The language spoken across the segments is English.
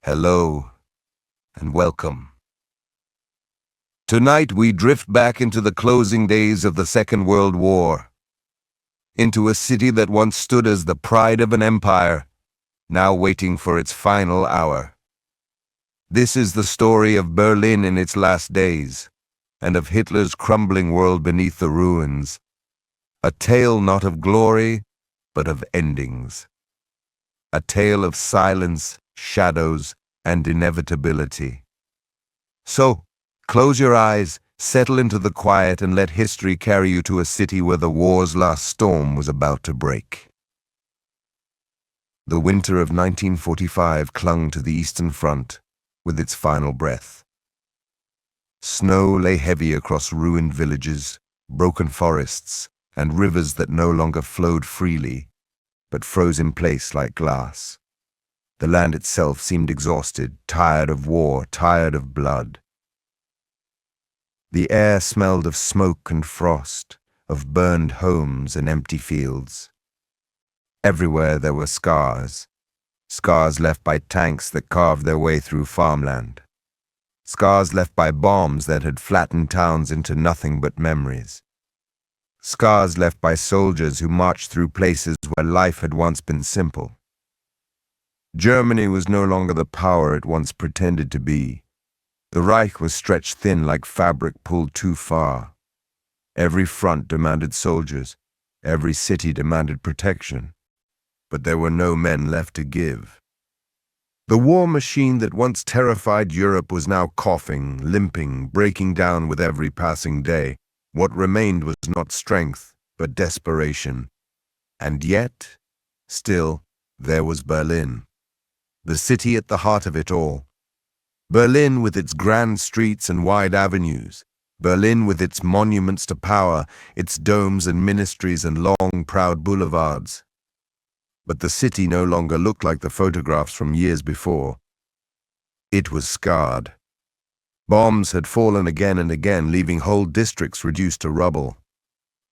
Hello and welcome. Tonight we drift back into the closing days of the Second World War, into a city that once stood as the pride of an empire, now waiting for its final hour. This is the story of Berlin in its last days, and of Hitler's crumbling world beneath the ruins. A tale not of glory, but of endings. A tale of silence, shadows, and inevitability. So, close your eyes, settle into the quiet, and let history carry you to a city where the war's last storm was about to break. The winter of 1945 clung to the Eastern Front with its final breath. Snow lay heavy across ruined villages, broken forests, and rivers that no longer flowed freely, but froze in place like glass. The land itself seemed exhausted, tired of war, tired of blood. The air smelled of smoke and frost, of burned homes and empty fields. Everywhere there were scars left by tanks that carved their way through farmland. Scars left by bombs that had flattened towns into nothing but memories. Scars left by soldiers who marched through places where life had once been simple. Germany was no longer the power it once pretended to be. The Reich was stretched thin like fabric pulled too far. Every front demanded soldiers. Every city demanded protection. But there were no men left to give. The war machine that once terrified Europe was now coughing, limping, breaking down with every passing day. What remained was not strength, but desperation. And yet, still, there was Berlin. The city at the heart of it all. Berlin with its grand streets and wide avenues. Berlin with its monuments to power, its domes and ministries and long, proud boulevards. But the city no longer looked like the photographs from years before. It was scarred. Bombs had fallen again and again, leaving whole districts reduced to rubble.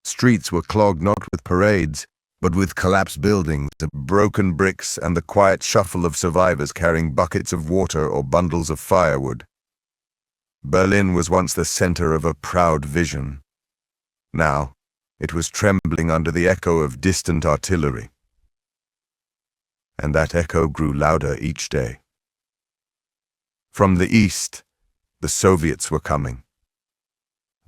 Streets were clogged not with parades, but with collapsed buildings, broken bricks, and the quiet shuffle of survivors carrying buckets of water or bundles of firewood. Berlin was once the center of a proud vision. Now, it was trembling under the echo of distant artillery. And that echo grew louder each day. From the east, the Soviets were coming.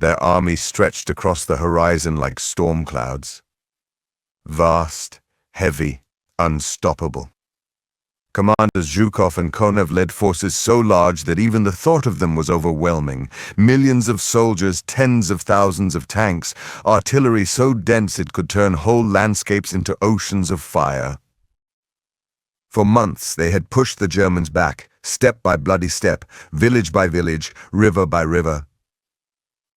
Their army stretched across the horizon like storm clouds. Vast, heavy, unstoppable. Commanders Zhukov and Konev led forces so large that even the thought of them was overwhelming. Millions of soldiers, tens of thousands of tanks, artillery so dense it could turn whole landscapes into oceans of fire. For months they had pushed the Germans back, step by bloody step, village by village, river by river.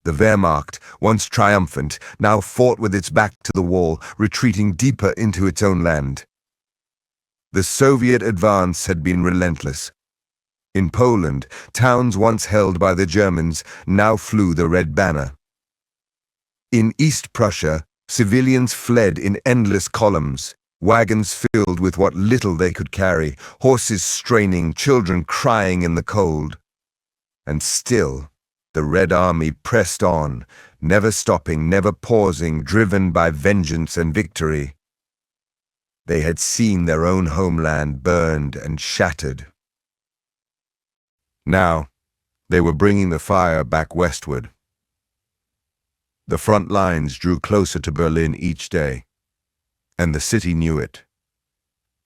The Wehrmacht, once triumphant, now fought with its back to the wall, retreating deeper into its own land. The Soviet advance had been relentless. In Poland, towns once held by the Germans now flew the red banner. In East Prussia, civilians fled in endless columns, wagons filled with what little they could carry, horses straining, children crying in the cold. And still, the Red Army pressed on, never stopping, never pausing, driven by vengeance and victory. They had seen their own homeland burned and shattered. Now, they were bringing the fire back westward. The front lines drew closer to Berlin each day, and the city knew it.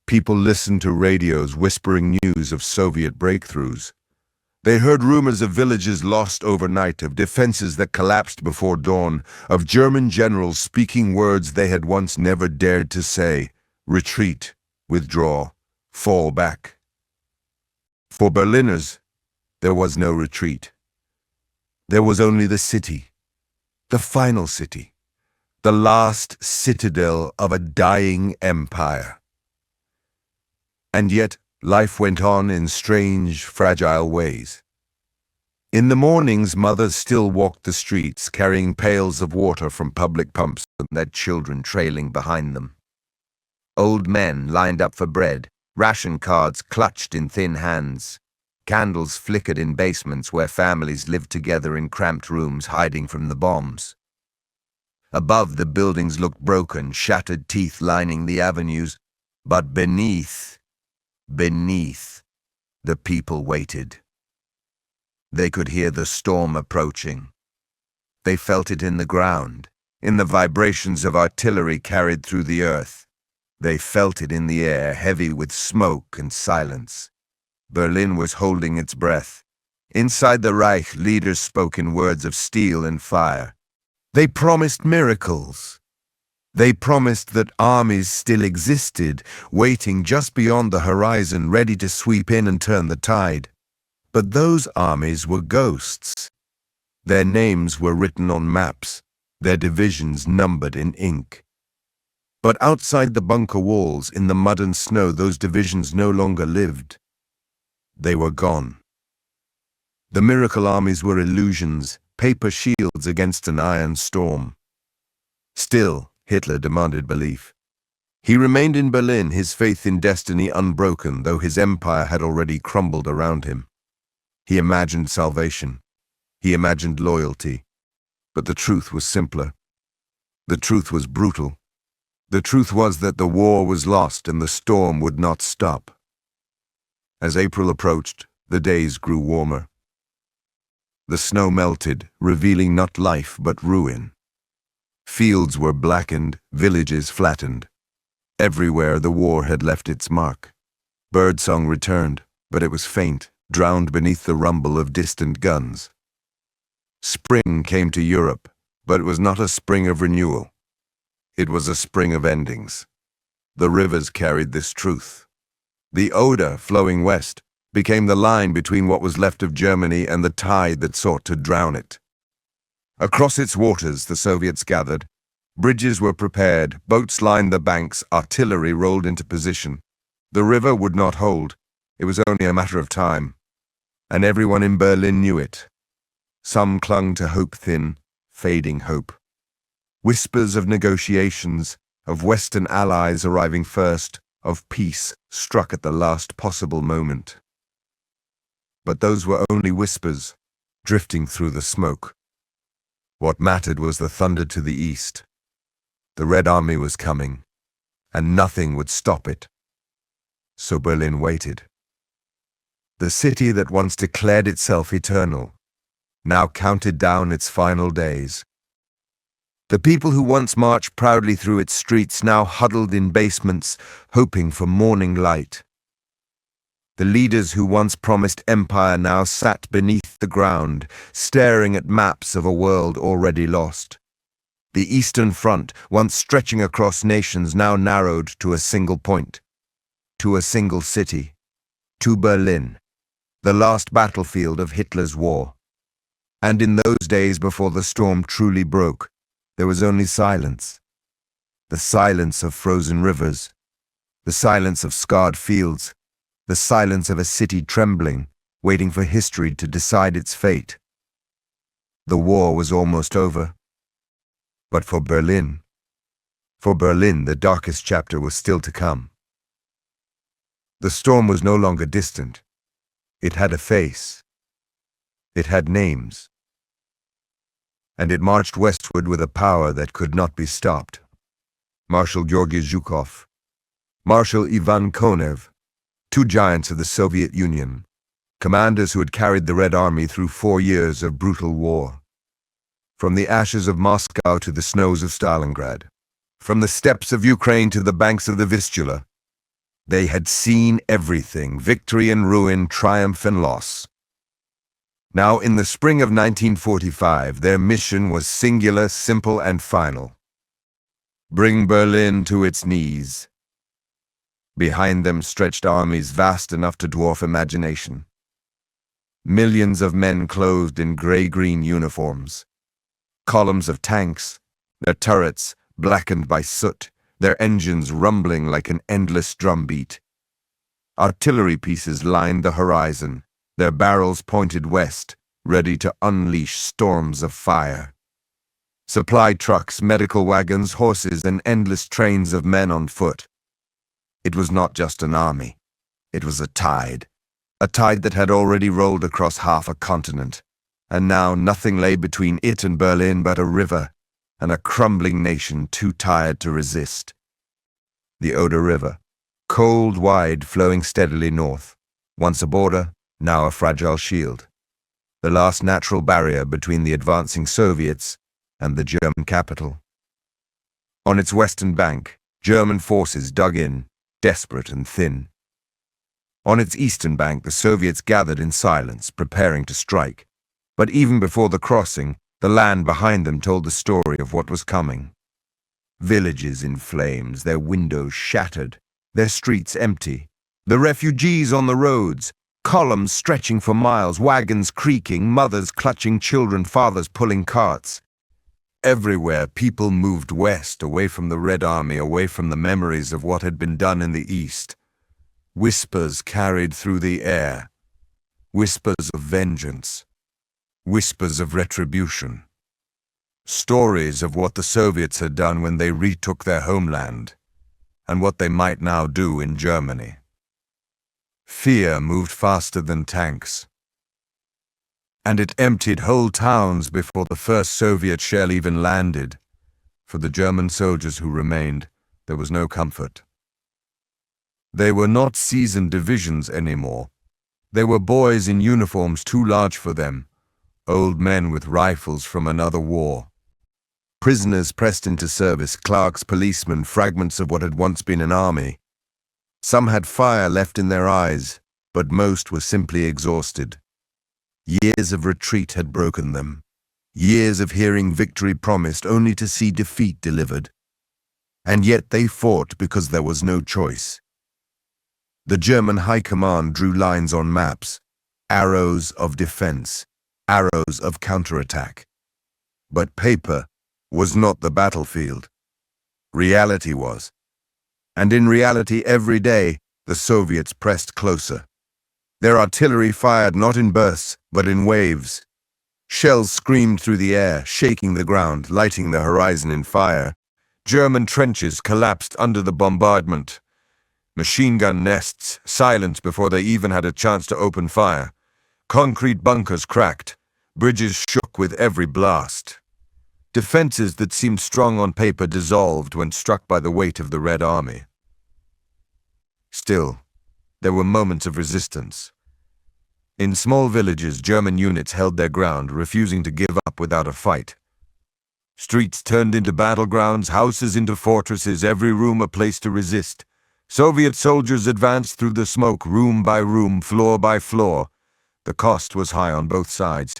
People listened to radios whispering news of Soviet breakthroughs. They heard rumors of villages lost overnight, of defenses that collapsed before dawn, of German generals speaking words they had once never dared to say: retreat, withdraw, fall back. For Berliners, there was no retreat. There was only the city, the final city, the last citadel of a dying empire. And yet, life went on in strange, fragile ways. In the mornings, mothers still walked the streets, carrying pails of water from public pumps and their children trailing behind them. Old men lined up for bread, ration cards clutched in thin hands. Candles flickered in basements where families lived together in cramped rooms hiding from the bombs. Above, the buildings looked broken, shattered teeth lining the avenues. But beneath, the people waited. They could hear the storm approaching. They felt it in the ground, in the vibrations of artillery carried through the earth. They felt it in the air, heavy with smoke and silence. Berlin was holding its breath. Inside the Reich, leaders spoke in words of steel and fire. They promised miracles. They promised that armies still existed, waiting just beyond the horizon, ready to sweep in and turn the tide. But those armies were ghosts. Their names were written on maps, their divisions numbered in ink. But outside the bunker walls, in the mud and snow, those divisions no longer lived. They were gone. The miracle armies were illusions, paper shields against an iron storm. Still, Hitler demanded belief. He remained in Berlin, his faith in destiny unbroken, though his empire had already crumbled around him. He imagined salvation. He imagined loyalty. But the truth was simpler. The truth was brutal. The truth was that the war was lost and the storm would not stop. As April approached, the days grew warmer. The snow melted, revealing not life but ruin. Fields were blackened, villages flattened. Everywhere the war had left its mark. Birdsong returned, but it was faint, drowned beneath the rumble of distant guns. Spring came to Europe, but it was not a spring of renewal. It was a spring of endings. The rivers carried this truth. The Oder, flowing west, became the line between what was left of Germany and the tide that sought to drown it. Across its waters the Soviets gathered. Bridges were prepared, boats lined the banks, artillery rolled into position. The river would not hold. It was only a matter of time. And everyone in Berlin knew it. Some clung to hope, thin, fading hope. Whispers of negotiations, of Western allies arriving first, of peace struck at the last possible moment. But those were only whispers, drifting through the smoke. What mattered was the thunder to the east. The Red Army was coming, and nothing would stop it. So Berlin waited. The city that once declared itself eternal, now counted down its final days. The people who once marched proudly through its streets now huddled in basements, hoping for morning light. The leaders who once promised empire now sat beneath the ground, staring at maps of a world already lost. The Eastern Front, once stretching across nations, now narrowed to a single point, to a single city, to Berlin, the last battlefield of Hitler's war. And in those days before the storm truly broke, there was only silence. The silence of frozen rivers, the silence of scarred fields, the silence of a city trembling, waiting for history to decide its fate. The war was almost over. But for Berlin, the darkest chapter was still to come. The storm was no longer distant. It had a face. It had names. And it marched westward with a power that could not be stopped. Marshal Georgy Zhukov, Marshal Ivan Konev, two giants of the Soviet Union, commanders who had carried the Red Army through 4 years of brutal war. From the ashes of Moscow to the snows of Stalingrad, from the steppes of Ukraine to the banks of the Vistula, they had seen everything, victory and ruin, triumph and loss. Now, in the spring of 1945, their mission was singular, simple, and final. Bring Berlin to its knees. Behind them stretched armies vast enough to dwarf imagination. Millions of men clothed in gray-green uniforms. Columns of tanks, their turrets blackened by soot, their engines rumbling like an endless drumbeat. Artillery pieces lined the horizon, their barrels pointed west, ready to unleash storms of fire. Supply trucks, medical wagons, horses, and endless trains of men on foot. It was not just an army. It was a tide that had already rolled across half a continent, and now nothing lay between it and Berlin but a river and a crumbling nation too tired to resist. The Oder River, cold, wide, flowing steadily north, once a border, now a fragile shield, the last natural barrier between the advancing Soviets and the German capital. On its western bank, German forces dug in, desperate and thin. On its eastern bank, the Soviets gathered in silence, preparing to strike. But even before the crossing, the land behind them told the story of what was coming. Villages in flames, their windows shattered, their streets empty, the refugees on the roads, columns stretching for miles, wagons creaking, mothers clutching children, fathers pulling carts. Everywhere people moved west, away from the Red Army, away from the memories of what had been done in the east. Whispers carried through the air, whispers of vengeance, whispers of retribution, stories of what the Soviets had done when they retook their homeland, and what they might now do in Germany. Fear moved faster than tanks, and it emptied whole towns before the first Soviet shell even landed. For the German soldiers who remained, there was no comfort. They were not seasoned divisions anymore. They were boys in uniforms too large for them, old men with rifles from another war. Prisoners pressed into service, clerks, policemen, fragments of what had once been an army. Some had fire left in their eyes, but most were simply exhausted. Years of retreat had broken them. Years of hearing victory promised only to see defeat delivered. And yet they fought because there was no choice. The German High Command drew lines on maps, arrows of defense, arrows of counterattack. But paper was not the battlefield. Reality was. And in reality, every day, the Soviets pressed closer. Their artillery fired not in bursts, but in waves. Shells screamed through the air, shaking the ground, lighting the horizon in fire. German trenches collapsed under the bombardment. Machine gun nests, silent before they even had a chance to open fire. Concrete bunkers cracked. Bridges shook with every blast. Defenses that seemed strong on paper dissolved when struck by the weight of the Red Army. Still, there were moments of resistance. In small villages, German units held their ground, refusing to give up without a fight. Streets turned into battlegrounds, houses into fortresses, every room a place to resist. Soviet soldiers advanced through the smoke, room by room, floor by floor. The cost was high on both sides,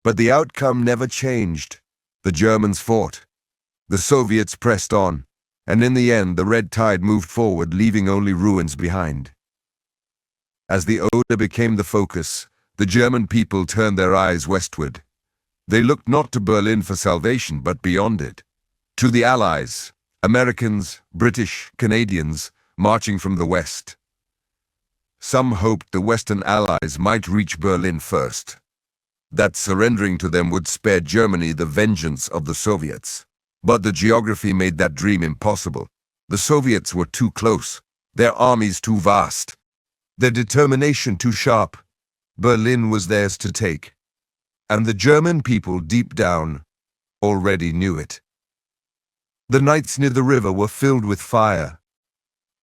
but the outcome never changed. The Germans fought. The Soviets pressed on, and in the end the red tide moved forward, leaving only ruins behind. As the Oder became the focus, the German people turned their eyes westward. They looked not to Berlin for salvation, but beyond it. To the Allies, Americans, British, Canadians, marching from the west. Some hoped the Western Allies might reach Berlin first, that surrendering to them would spare Germany the vengeance of the Soviets. But the geography made that dream impossible. The Soviets were too close, their armies too vast, their determination too sharp. Berlin was theirs to take, and the German people deep down already knew it. The nights near the river were filled with fire.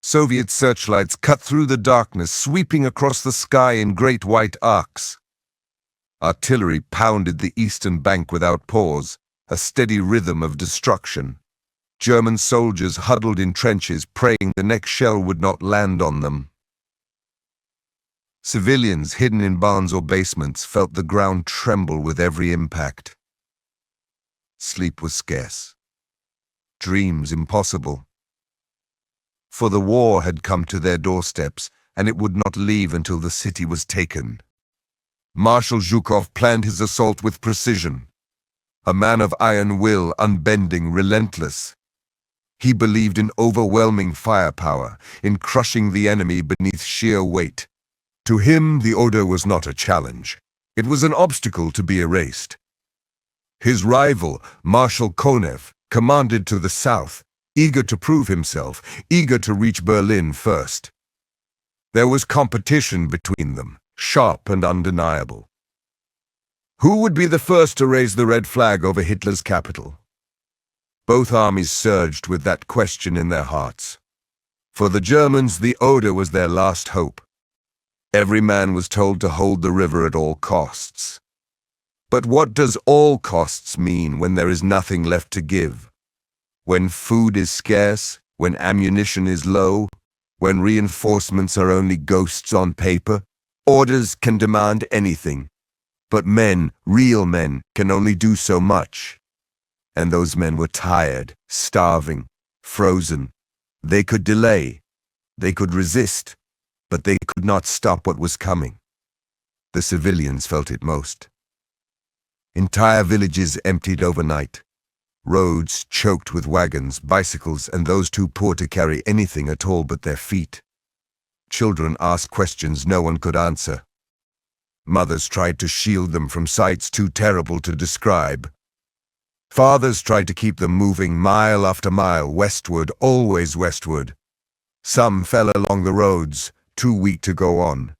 Soviet searchlights cut through the darkness, sweeping across the sky in great white arcs. Artillery pounded the eastern bank without pause, a steady rhythm of destruction. German soldiers huddled in trenches, praying the next shell would not land on them. Civilians hidden in barns or basements felt the ground tremble with every impact. Sleep was scarce. Dreams impossible. For the war had come to their doorsteps, and it would not leave until the city was taken. Marshal Zhukov planned his assault with precision. A man of iron will, unbending, relentless. He believed in overwhelming firepower, in crushing the enemy beneath sheer weight. To him, the Oder was not a challenge. It was an obstacle to be erased. His rival, Marshal Konev, commanded to the south, eager to prove himself, eager to reach Berlin first. There was competition between them, sharp and undeniable. Who would be the first to raise the red flag over Hitler's capital? Both armies surged with that question in their hearts. For the Germans, the Oder was their last hope. Every man was told to hold the river at all costs. But what does all costs mean when there is nothing left to give? When food is scarce, when ammunition is low, when reinforcements are only ghosts on paper, orders can demand anything. But men, real men, can only do so much. And those men were tired, starving, frozen. They could delay, they could resist, but they could not stop what was coming. The civilians felt it most. Entire villages emptied overnight. Roads choked with wagons, bicycles, and those too poor to carry anything at all but their feet. Children asked questions no one could answer. Mothers tried to shield them from sights too terrible to describe. Fathers tried to keep them moving mile after mile, westward, always westward. Some fell along the roads, too weak to go on.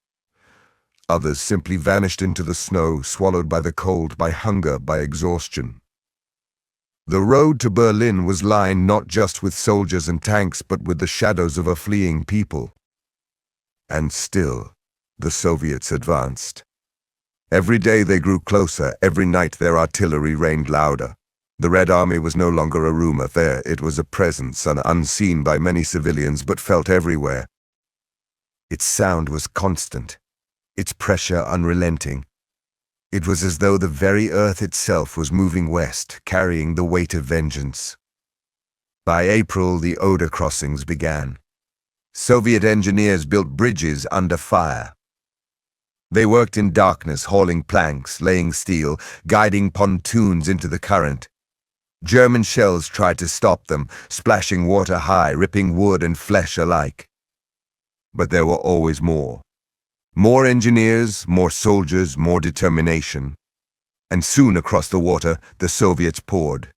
Others simply vanished into the snow, swallowed by the cold, by hunger, by exhaustion. The road to Berlin was lined not just with soldiers and tanks, but with the shadows of a fleeing people. And still, the Soviets advanced. Every day they grew closer, every night their artillery rained louder. The Red Army was no longer a rumor there, it was a presence, unseen by many civilians but felt everywhere. Its sound was constant, its pressure unrelenting. It was as though the very earth itself was moving west, carrying the weight of vengeance. By April, the Oder crossings began. Soviet engineers built bridges under fire. They worked in darkness, hauling planks, laying steel, guiding pontoons into the current. German shells tried to stop them, splashing water high, ripping wood and flesh alike. But there were always more. More engineers, more soldiers, more determination. And soon across the water, the Soviets poured.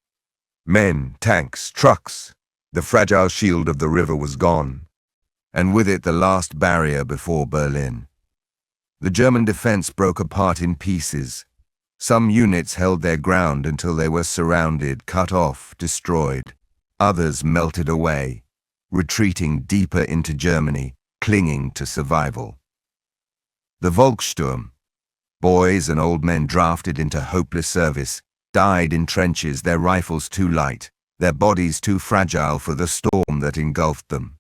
Men, tanks, trucks. The fragile shield of the river was gone. And with it the last barrier before Berlin. The German defense broke apart in pieces. Some units held their ground until they were surrounded, cut off, destroyed. Others melted away, retreating deeper into Germany, clinging to survival. The Volkssturm, boys and old men drafted into hopeless service, died in trenches, their rifles too light, their bodies too fragile for the storm that engulfed them.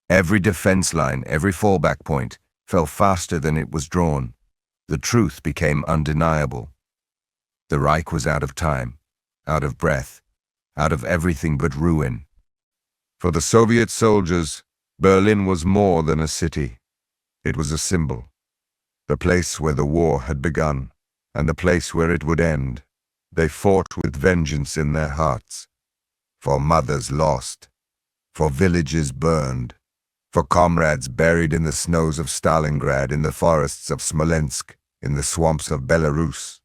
Every defense line, every fallback point, fell faster than it was drawn. The truth became undeniable. The Reich was out of time, out of breath, out of everything but ruin. For the Soviet soldiers, Berlin was more than a city. It was a symbol, the place where the war had begun, and the place where it would end. They fought with vengeance in their hearts, for mothers lost, for villages burned, for comrades buried in the snows of Stalingrad, in the forests of Smolensk, in the swamps of Belarus.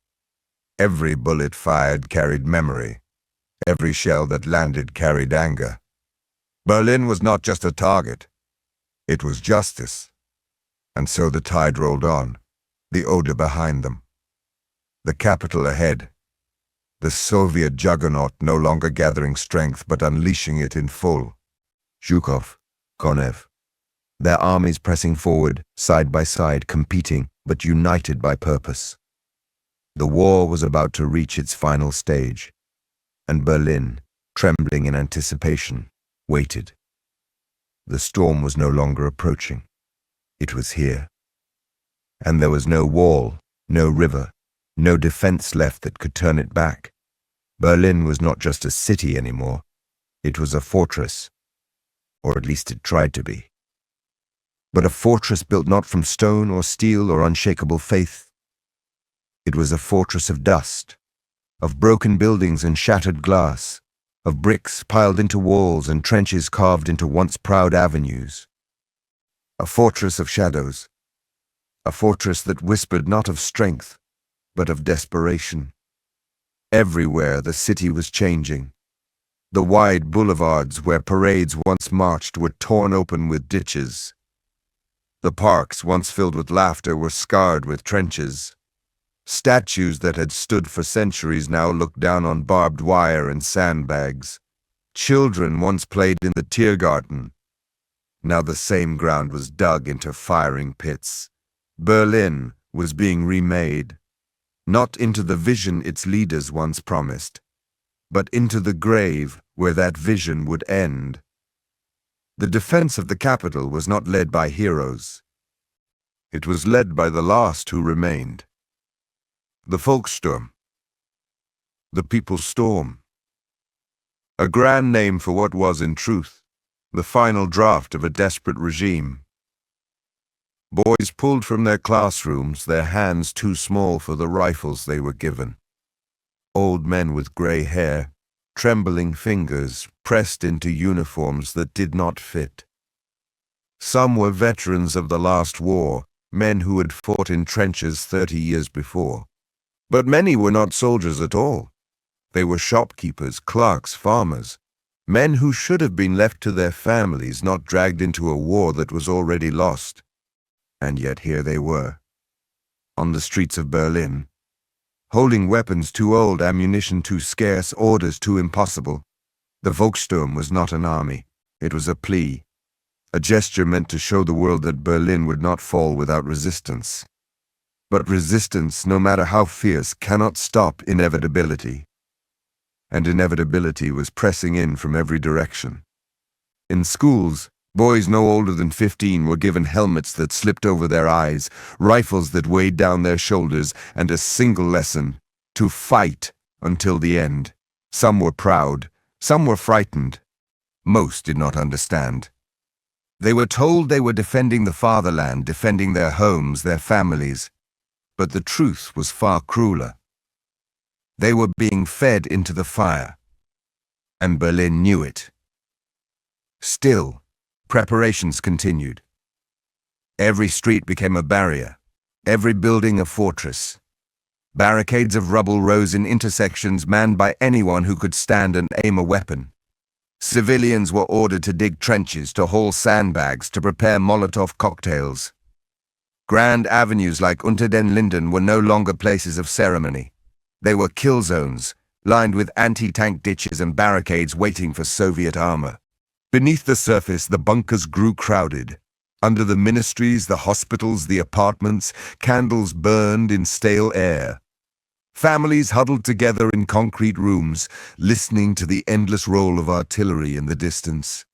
Every bullet fired carried memory. Every shell that landed carried anger. Berlin was not just a target. It was justice. And so the tide rolled on, the Oder behind them. The capital ahead. The Soviet juggernaut no longer gathering strength but unleashing it in full. Zhukov, Konev. Their armies pressing forward, side by side, competing, but united by purpose. The war was about to reach its final stage, and Berlin, trembling in anticipation, waited. The storm was no longer approaching. It was here. And there was no wall, no river, no defense left that could turn it back. Berlin was not just a city anymore. It was a fortress, or at least it tried to be. But a fortress built not from stone or steel or unshakable faith. It was a fortress of dust, of broken buildings and shattered glass, of bricks piled into walls and trenches carved into once proud avenues. A fortress of shadows, a fortress that whispered not of strength, but of desperation. Everywhere the city was changing. The wide boulevards where parades once marched were torn open with ditches. The parks, once filled with laughter, were scarred with trenches. Statues that had stood for centuries now looked down on barbed wire and sandbags. Children once played in the Tiergarten. Now the same ground was dug into firing pits. Berlin was being remade, not into the vision its leaders once promised, but into the grave where that vision would end. The defense of the capital was not led by heroes. It was led by the last who remained. The Volkssturm. The People's Storm. A grand name for what was, in truth, the final draft of a desperate regime. Boys pulled from their classrooms, their hands too small for the rifles they were given. Old men with gray hair, trembling fingers, pressed into uniforms that did not fit. Some were veterans of the last war, men who had fought in trenches 30 years before. But many were not soldiers at all. They were shopkeepers, clerks, farmers, men who should have been left to their families, not dragged into a war that was already lost. And yet here they were, on the streets of Berlin, holding weapons too old, ammunition too scarce, orders too impossible. The Volkssturm was not an army. It was a plea, a gesture meant to show the world that Berlin would not fall without resistance. But resistance, no matter how fierce, cannot stop inevitability. And inevitability was pressing in from every direction. In schools, boys no older than 15 were given helmets that slipped over their eyes, rifles that weighed down their shoulders, and a single lesson: to fight until the end. Some were proud, some were frightened. Most did not understand. They were told they were defending the fatherland, defending their homes, their families. But the truth was far crueler. They were being fed into the fire, and Berlin knew it. Still, preparations continued. Every street became a barrier, every building a fortress. Barricades of rubble rose in intersections manned by anyone who could stand and aim a weapon. Civilians were ordered to dig trenches, to haul sandbags, to prepare Molotov cocktails. Grand avenues like Unter den Linden were no longer places of ceremony. They were kill zones, lined with anti-tank ditches and barricades waiting for Soviet armor. Beneath the surface, the bunkers grew crowded. Under the ministries, the hospitals, the apartments, candles burned in stale air. Families huddled together in concrete rooms, listening to the endless roll of artillery in the distance.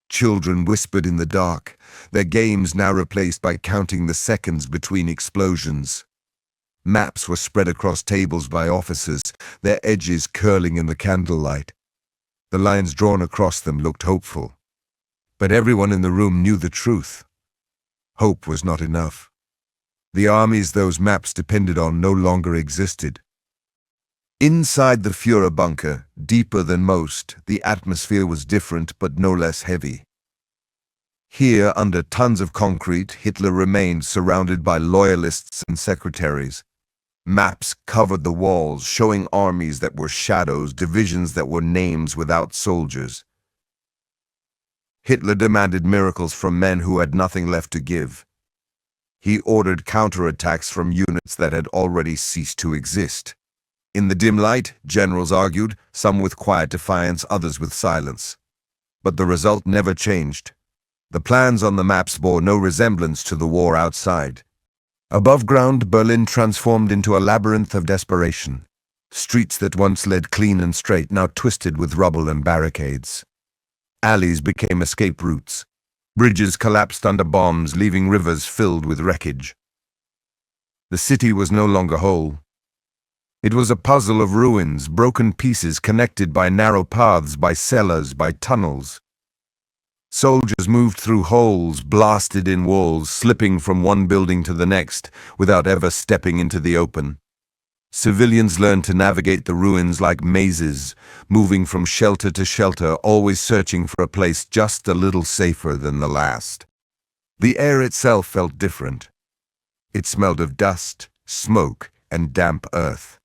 Children whispered in the dark, their games now replaced by counting the seconds between explosions. Maps were spread across tables by officers, their edges curling in the candlelight. The lines drawn across them looked hopeful. But everyone in the room knew the truth. Hope was not enough. The armies those maps depended on no longer existed. Inside the Führer bunker, deeper than most, the atmosphere was different but no less heavy. Here, under tons of concrete, Hitler remained surrounded by loyalists and secretaries. Maps covered the walls, showing armies that were shadows, divisions that were names without soldiers. Hitler demanded miracles from men who had nothing left to give. He ordered counterattacks from units that had already ceased to exist. In the dim light, generals argued, some with quiet defiance, others with silence. But the result never changed. The plans on the maps bore no resemblance to the war outside. Above ground, Berlin transformed into a labyrinth of desperation. Streets that once led clean and straight now twisted with rubble and barricades. Alleys became escape routes. Bridges collapsed under bombs, leaving rivers filled with wreckage. The city was no longer whole. It was a puzzle of ruins, broken pieces connected by narrow paths, by cellars, by tunnels. Soldiers moved through holes, blasted in walls, slipping from one building to the next, without ever stepping into the open. Civilians learned to navigate the ruins like mazes, moving from shelter to shelter, always searching for a place just a little safer than the last. The air itself felt different. It smelled of dust, smoke, and damp earth.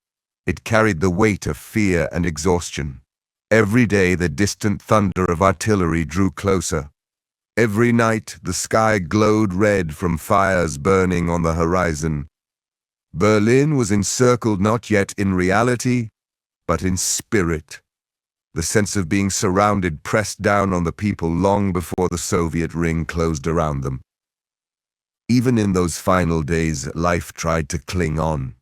It carried the weight of fear and exhaustion. Every day the distant thunder of artillery drew closer. Every night the sky glowed red from fires burning on the horizon. Berlin was encircled not yet in reality, but in spirit. The sense of being surrounded pressed down on the people long before the Soviet ring closed around them. Even in those final days, life tried to cling on.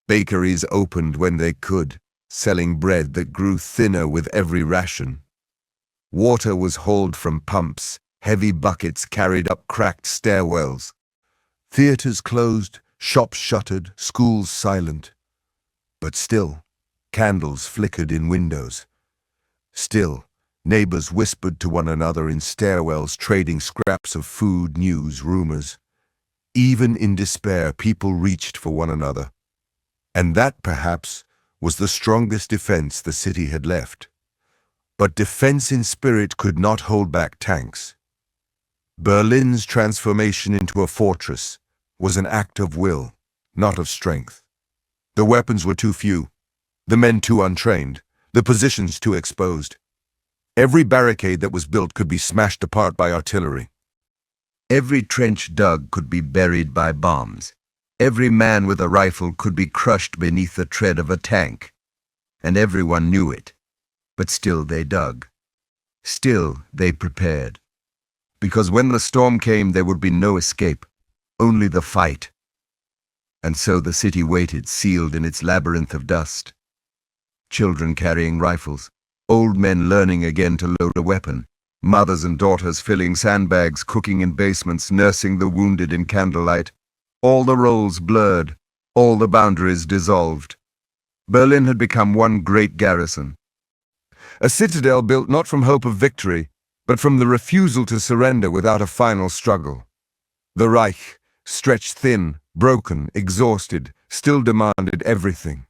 Bakeries opened when they could, selling bread that grew thinner with every ration. Water was hauled from pumps, heavy buckets carried up cracked stairwells. Theaters closed, shops shuttered, schools silent. But still, candles flickered in windows. Still, neighbors whispered to one another in stairwells, trading scraps of food, news, rumors. Even in despair, people reached for one another. And that, perhaps, was the strongest defense the city had left. But defense in spirit could not hold back tanks. Berlin's transformation into a fortress was an act of will, not of strength. The weapons were too few, the men too untrained, the positions too exposed. Every barricade that was built could be smashed apart by artillery. Every trench dug could be buried by bombs. Every man with a rifle could be crushed beneath the tread of a tank. And everyone knew it. But still they dug. Still they prepared. Because when the storm came, there would be no escape, only the fight. And so the city waited, sealed in its labyrinth of dust. Children carrying rifles, old men learning again to load a weapon, mothers and daughters filling sandbags, cooking in basements, nursing the wounded in candlelight. All the roles blurred, all the boundaries dissolved. Berlin had become one great garrison. A citadel built not from hope of victory, but from the refusal to surrender without a final struggle. The Reich, stretched thin, broken, exhausted, still demanded everything.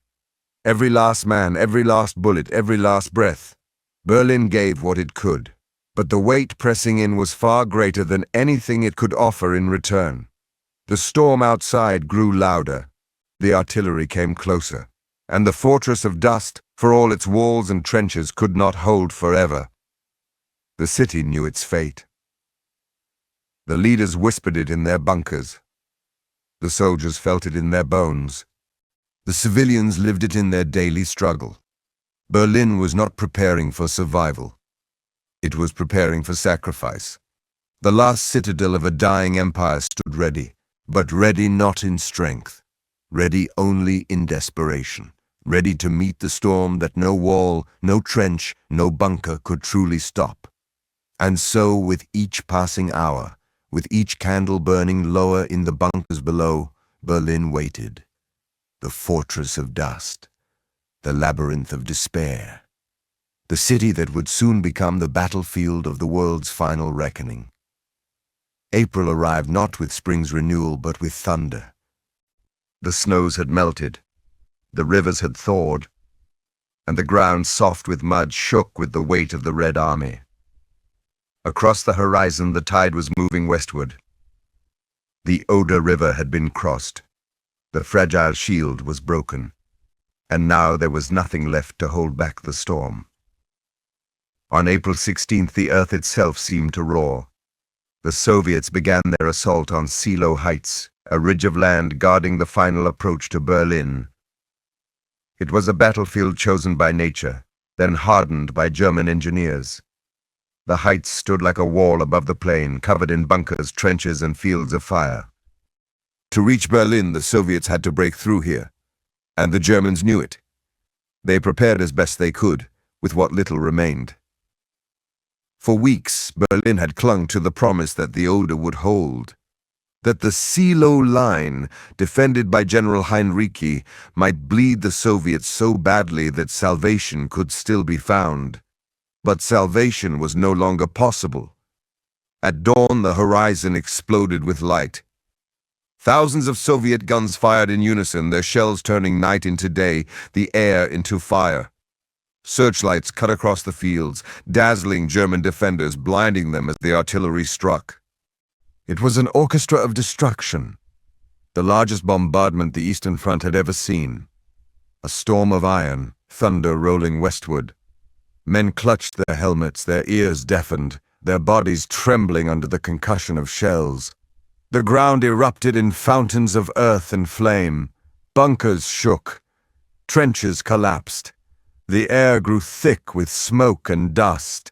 Every last man, every last bullet, every last breath. Berlin gave what it could, but the weight pressing in was far greater than anything it could offer in return. The storm outside grew louder. The artillery came closer, and the fortress of dust, for all its walls and trenches, could not hold forever. The city knew its fate. The leaders whispered it in their bunkers. The soldiers felt it in their bones. The civilians lived it in their daily struggle. Berlin was not preparing for survival. It was preparing for sacrifice. The last citadel of a dying empire stood ready, but ready not in strength, ready only in desperation, ready to meet the storm that no wall, no trench, no bunker could truly stop. And so, with each passing hour, with each candle burning lower in the bunkers below, Berlin waited. The fortress of dust, the labyrinth of despair, the city that would soon become the battlefield of the world's final reckoning. April arrived not with spring's renewal, but with thunder. The snows had melted, the rivers had thawed, and the ground, soft with mud, shook with the weight of the Red Army. Across the horizon, the tide was moving westward. The Oder River had been crossed. The fragile shield was broken, and now there was nothing left to hold back the storm. On April 16th, the earth itself seemed to roar. The Soviets began their assault on Silo Heights, a ridge of land guarding the final approach to Berlin. It was a battlefield chosen by nature, then hardened by German engineers. The heights stood like a wall above the plain, covered in bunkers, trenches, and fields of fire. To reach Berlin, the Soviets had to break through here, and the Germans knew it. They prepared as best they could, with what little remained. For weeks, Berlin had clung to the promise that the Oder would hold, that the Silo line, defended by General Heinrici, might bleed the Soviets so badly that salvation could still be found. But salvation was no longer possible. At dawn, the horizon exploded with light. Thousands of Soviet guns fired in unison, their shells turning night into day, the air into fire. Searchlights cut across the fields, dazzling German defenders, blinding them as the artillery struck. It was an orchestra of destruction, the largest bombardment the Eastern Front had ever seen. A storm of iron, thunder rolling westward. Men clutched their helmets, their ears deafened, their bodies trembling under the concussion of shells. The ground erupted in fountains of earth and flame. Bunkers shook. Trenches collapsed. The air grew thick with smoke and dust.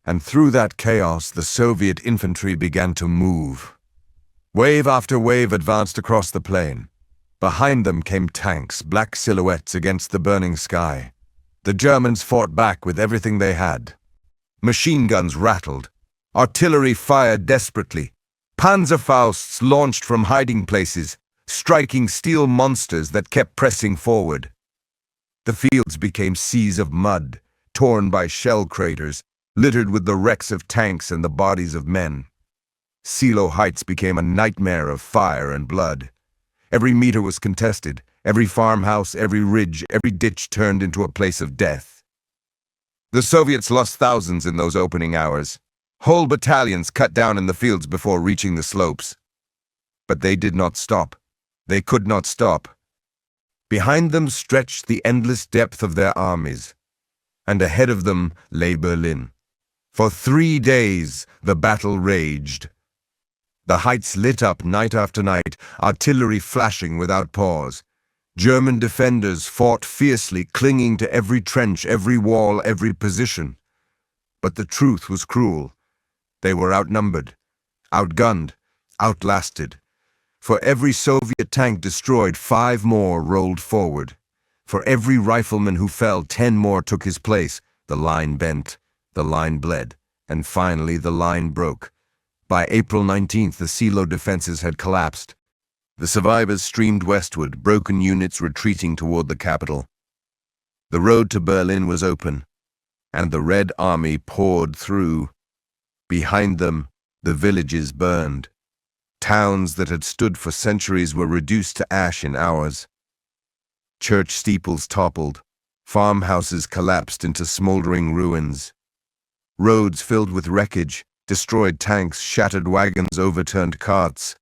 And through that chaos, the Soviet infantry began to move. Wave after wave advanced across the plain. Behind them came tanks, black silhouettes against the burning sky. The Germans fought back with everything they had. Machine guns rattled. Artillery fired desperately. Panzerfausts launched from hiding places, striking steel monsters that kept pressing forward. The fields became seas of mud, torn by shell craters, littered with the wrecks of tanks and the bodies of men. Silo Heights became a nightmare of fire and blood. Every meter was contested. Every farmhouse, every ridge, every ditch turned into a place of death. The Soviets lost thousands in those opening hours. Whole battalions cut down in the fields before reaching the slopes. But they did not stop. They could not stop. Behind them stretched the endless depth of their armies, and ahead of them lay Berlin. For 3 days the battle raged. The heights lit up night after night, artillery flashing without pause. German defenders fought fiercely, clinging to every trench, every wall, every position. But the truth was cruel. They were outnumbered, outgunned, outlasted. For every Soviet tank destroyed, 5 more rolled forward. For every rifleman who fell, 10 more took his place. The line bent, the line bled, and finally the line broke. By April 19th, the silo defenses had collapsed. The survivors streamed westward, broken units retreating toward the capital. The road to Berlin was open, and the Red Army poured through. Behind them, the villages burned. Towns that had stood for centuries were reduced to ash in hours. Church steeples toppled. Farmhouses collapsed into smoldering ruins. Roads filled with wreckage, destroyed tanks, shattered wagons, overturned carts.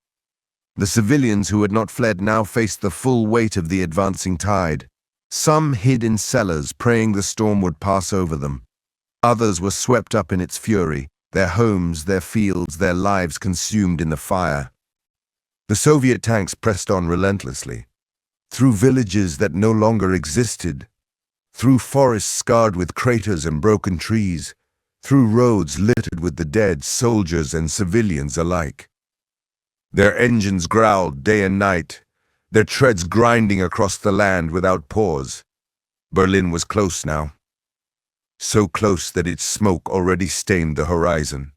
The civilians who had not fled now faced the full weight of the advancing tide. Some hid in cellars, praying the storm would pass over them. Others were swept up in its fury, their homes, their fields, their lives consumed in the fire. The Soviet tanks pressed on relentlessly, through villages that no longer existed, through forests scarred with craters and broken trees, through roads littered with the dead, soldiers and civilians alike. Their engines growled day and night, their treads grinding across the land without pause. Berlin was close now, so close that its smoke already stained the horizon.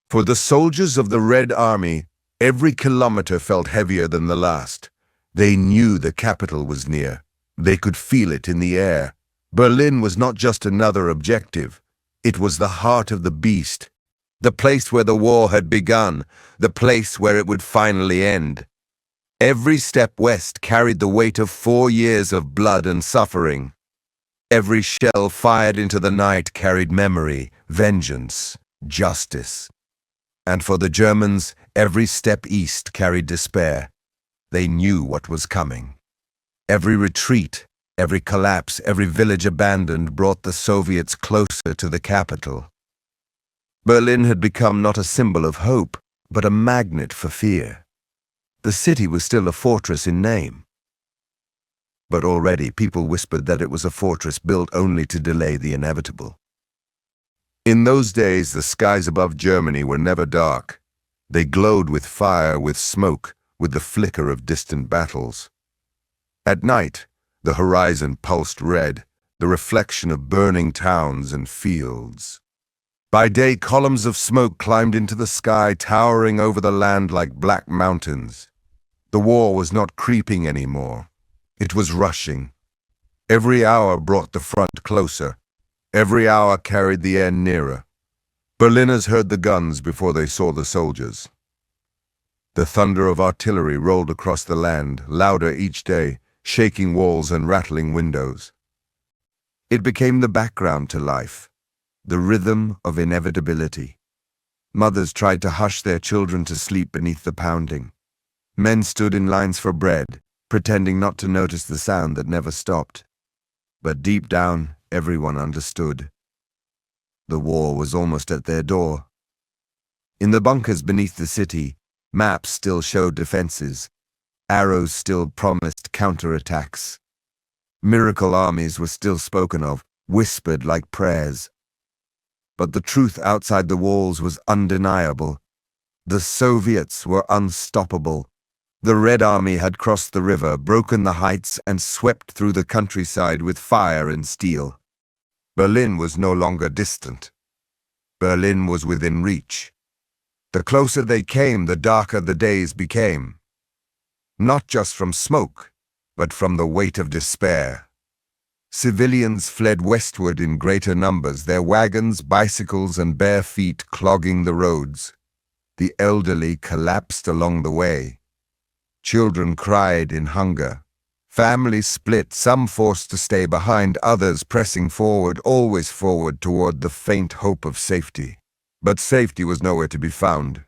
For the soldiers of the Red Army, every kilometer felt heavier than the last. They knew the capital was near. They could feel it in the air. Berlin was not just another objective. It was the heart of the beast, the place where the war had begun, the place where it would finally end. Every step west carried the weight of 4 years of blood and suffering. Every shell fired into the night carried memory, vengeance, justice. And for the Germans, every step east carried despair. They knew what was coming. Every retreat, every collapse, every village abandoned brought the Soviets closer to the capital. Berlin had become not a symbol of hope, but a magnet for fear. The city was still a fortress in name. But already people whispered that it was a fortress built only to delay the inevitable. In those days, the skies above Germany were never dark. They glowed with fire, with smoke, with the flicker of distant battles. At night, the horizon pulsed red, the reflection of burning towns and fields. By day, columns of smoke climbed into the sky, towering over the land like black mountains. The war was not creeping anymore. It was rushing. Every hour brought the front closer. Every hour carried the end nearer. Berliners heard the guns before they saw the soldiers. The thunder of artillery rolled across the land, louder each day, shaking walls and rattling windows. It became the background to life, the rhythm of inevitability. Mothers tried to hush their children to sleep beneath the pounding. Men stood in lines for bread, pretending not to notice the sound that never stopped. But deep down, everyone understood. The war was almost at their door. In the bunkers beneath the city, maps still showed defenses. Arrows still promised counterattacks. Miracle armies were still spoken of, whispered like prayers. But the truth outside the walls was undeniable. The Soviets were unstoppable. The Red Army had crossed the river, broken the heights, and swept through the countryside with fire and steel. Berlin was no longer distant. Berlin was within reach. The closer they came, the darker the days became. Not just from smoke, but from the weight of despair. Civilians fled westward in greater numbers, their wagons, bicycles, and bare feet clogging the roads. The elderly collapsed along the way. Children cried in hunger. Families split, some forced to stay behind, others pressing forward, always forward toward the faint hope of safety. But safety was nowhere to be found.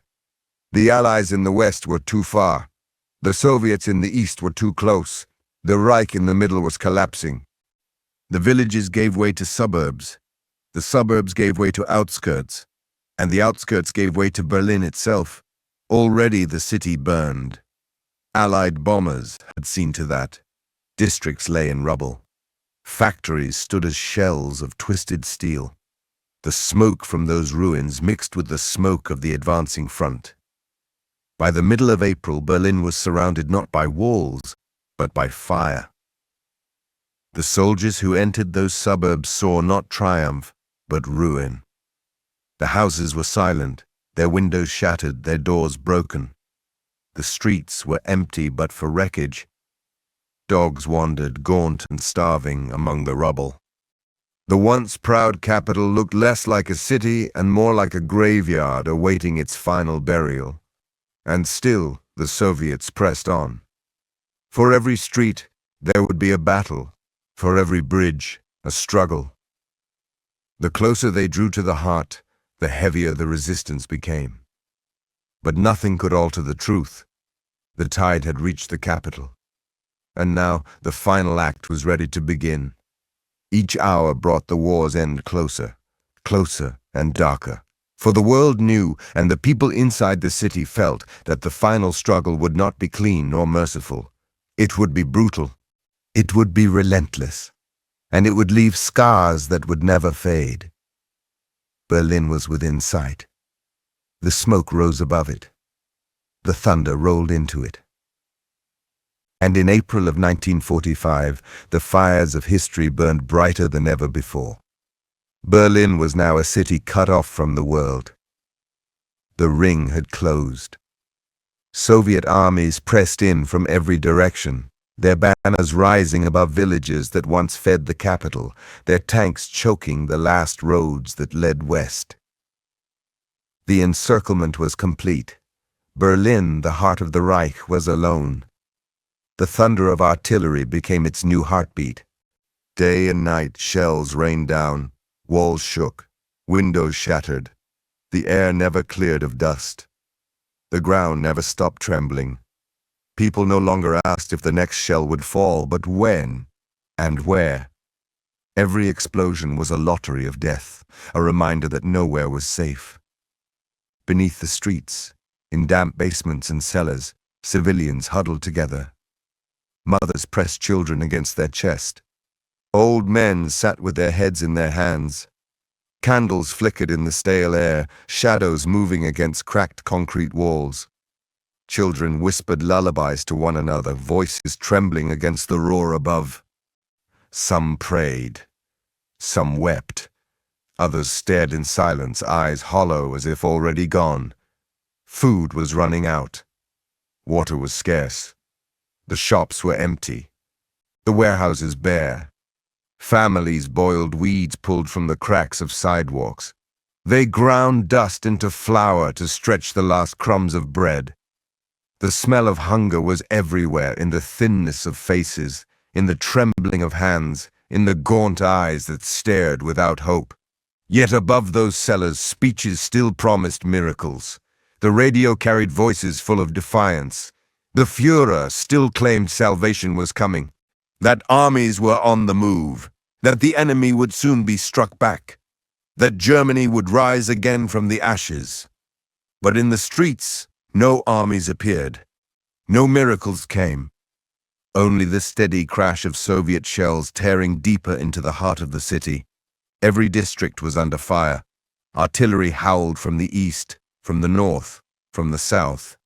The Allies in the West were too far. The Soviets in the East were too close. The Reich in the middle was collapsing. The villages gave way to suburbs. The suburbs gave way to outskirts. And the outskirts gave way to Berlin itself. Already the city burned. Allied bombers had seen to that. Districts lay in rubble. Factories stood as shells of twisted steel. The smoke from those ruins mixed with the smoke of the advancing front. By the middle of April, Berlin was surrounded not by walls, but by fire. The soldiers who entered those suburbs saw not triumph, but ruin. The houses were silent, their windows shattered, their doors broken. The streets were empty but for wreckage. Dogs wandered, gaunt and starving, among the rubble. The once proud capital looked less like a city and more like a graveyard awaiting its final burial. And still the Soviets pressed on. For every street, there would be a battle. For every bridge, a struggle. The closer they drew to the heart, the heavier the resistance became. But nothing could alter the truth. The tide had reached the capital. And now the final act was ready to begin. Each hour brought the war's end closer, closer and darker. For the world knew, and the people inside the city felt, that the final struggle would not be clean nor merciful. It would be brutal. It would be relentless. And it would leave scars that would never fade. Berlin was within sight. The smoke rose above it. The thunder rolled into it. And in April of 1945, the fires of history burned brighter than ever before. Berlin was now a city cut off from the world. The ring had closed. Soviet armies pressed in from every direction, their banners rising above villages that once fed the capital, their tanks choking the last roads that led west. The encirclement was complete. Berlin, the heart of the Reich, was alone. The thunder of artillery became its new heartbeat. Day and night shells rained down, walls shook, windows shattered. The air never cleared of dust. The ground never stopped trembling. People no longer asked if the next shell would fall, but when and where. Every explosion was a lottery of death, a reminder that nowhere was safe. Beneath the streets, in damp basements and cellars, civilians huddled together. Mothers pressed children against their chest. Old men sat with their heads in their hands. Candles flickered in the stale air, shadows moving against cracked concrete walls. Children whispered lullabies to one another, voices trembling against the roar above. Some prayed. Some wept. Others stared in silence, eyes hollow as if already gone. Food was running out. Water was scarce. The shops were empty. The warehouses bare. Families boiled weeds pulled from the cracks of sidewalks. They ground dust into flour to stretch the last crumbs of bread. The smell of hunger was everywhere, in the thinness of faces, in the trembling of hands, in the gaunt eyes that stared without hope. Yet above those cellars, speeches still promised miracles. The radio carried voices full of defiance. The Führer still claimed salvation was coming, that armies were on the move, that the enemy would soon be struck back. that Germany would rise again from the ashes. But in the streets, no armies appeared. No miracles came. Only the steady crash of Soviet shells tearing deeper into the heart of the city. Every district was under fire. Artillery howled from the east, from the north, from the south.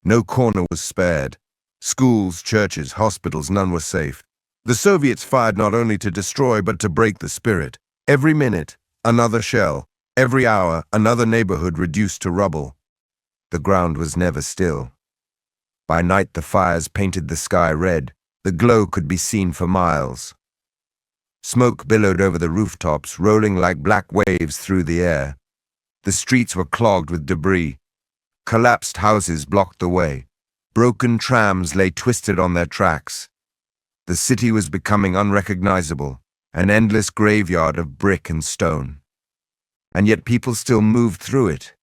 No corner was spared. Schools, churches, hospitals, none were safe. The Soviets fired not only to destroy, but to break the spirit. Every minute, another shell. Every hour, another neighborhood reduced to rubble. The ground was never still. By night, the fires painted the sky red. The glow could be seen for miles. Smoke billowed over the rooftops, rolling like black waves through the air. The streets were clogged with debris. Collapsed houses blocked the way. Broken trams lay twisted on their tracks. The city was becoming unrecognizable, an endless graveyard of brick and stone. And yet people still moved through it.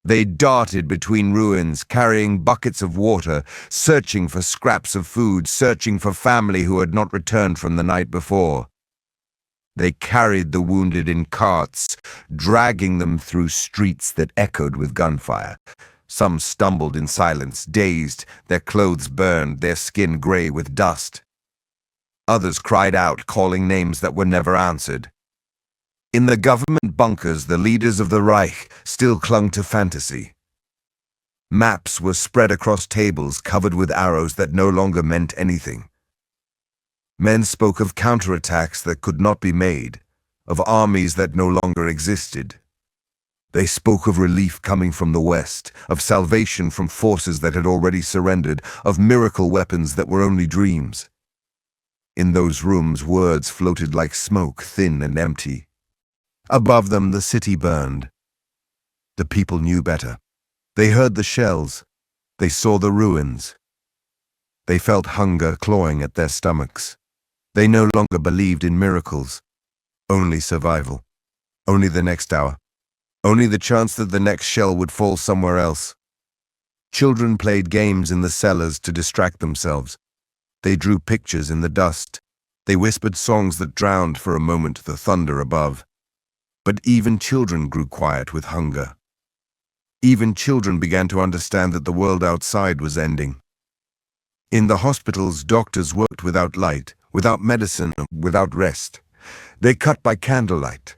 They darted between ruins, carrying buckets of water, searching for scraps of food, searching for family who had not returned from the night before. They carried the wounded in carts, dragging them through streets that echoed with gunfire. Some stumbled in silence, dazed, their clothes burned, their skin gray with dust. Others cried out, calling names that were never answered. In the government bunkers, the leaders of the Reich still clung to fantasy. Maps were spread across tables covered with arrows that no longer meant anything. Men spoke of counterattacks that could not be made, of armies that no longer existed. They spoke of relief coming from the West, of salvation from forces that had already surrendered, of miracle weapons that were only dreams. In those rooms, words floated like smoke, thin and empty. Above them, the city burned. The people knew better. They heard the shells. They saw the ruins. They felt hunger clawing at their stomachs. They no longer believed in miracles. Only survival. Only the next hour. Only the chance that the next shell would fall somewhere else. Children played games in the cellars to distract themselves. They drew pictures in the dust. They whispered songs that drowned for a moment the thunder above. But even children grew quiet with hunger. Even children began to understand that the world outside was ending. In the hospitals, doctors worked without light, without medicine, without rest. They cut by candlelight.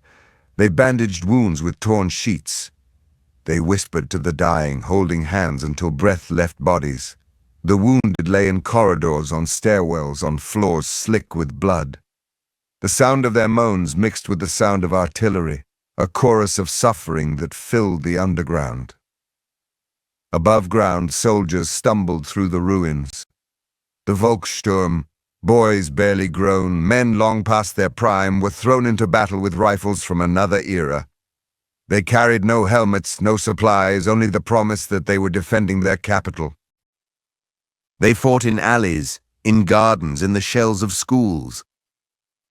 They bandaged wounds with torn sheets. They whispered to the dying, holding hands until breath left bodies. The wounded lay in corridors, on stairwells, on floors slick with blood. The sound of their moans mixed with the sound of artillery, a chorus of suffering that filled the underground. Above ground, soldiers stumbled through the ruins. The Volkssturm, boys barely grown, men long past their prime, were thrown into battle with rifles from another era. They carried no helmets, no supplies, only the promise that they were defending their capital. They fought in alleys, in gardens, in the shells of schools.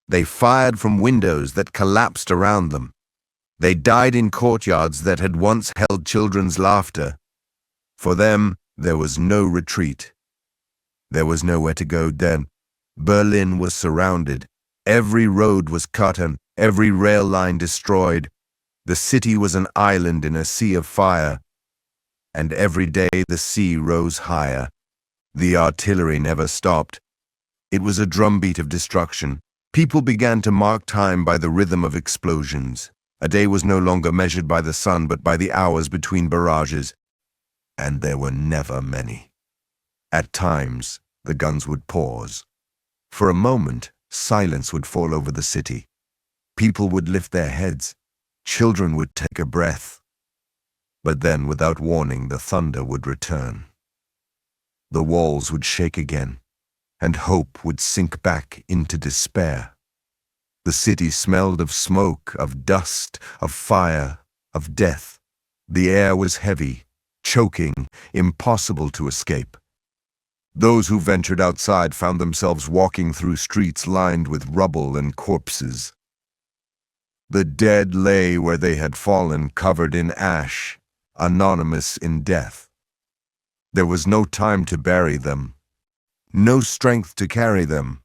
They fired from windows that collapsed around them. They died in courtyards that had once held children's laughter. For them, there was no retreat. There was nowhere to go then. Berlin was surrounded. Every road was cut and every rail line destroyed. The city was an island in a sea of fire. And every day the sea rose higher. The artillery never stopped. It was a drumbeat of destruction. People began to mark time by the rhythm of explosions. A day was no longer measured by the sun, but by the hours between barrages. And there were never many. At times, the guns would pause. For a moment, silence would fall over the city. People would lift their heads. Children would take a breath. But then, without warning, the thunder would return. The walls would shake again, and hope would sink back into despair. The city smelled of smoke, of dust, of fire, of death. The air was heavy, choking, impossible to escape. Those who ventured outside found themselves walking through streets lined with rubble and corpses. The dead lay where they had fallen, covered in ash, anonymous in death. There was no time to bury them, no strength to carry them.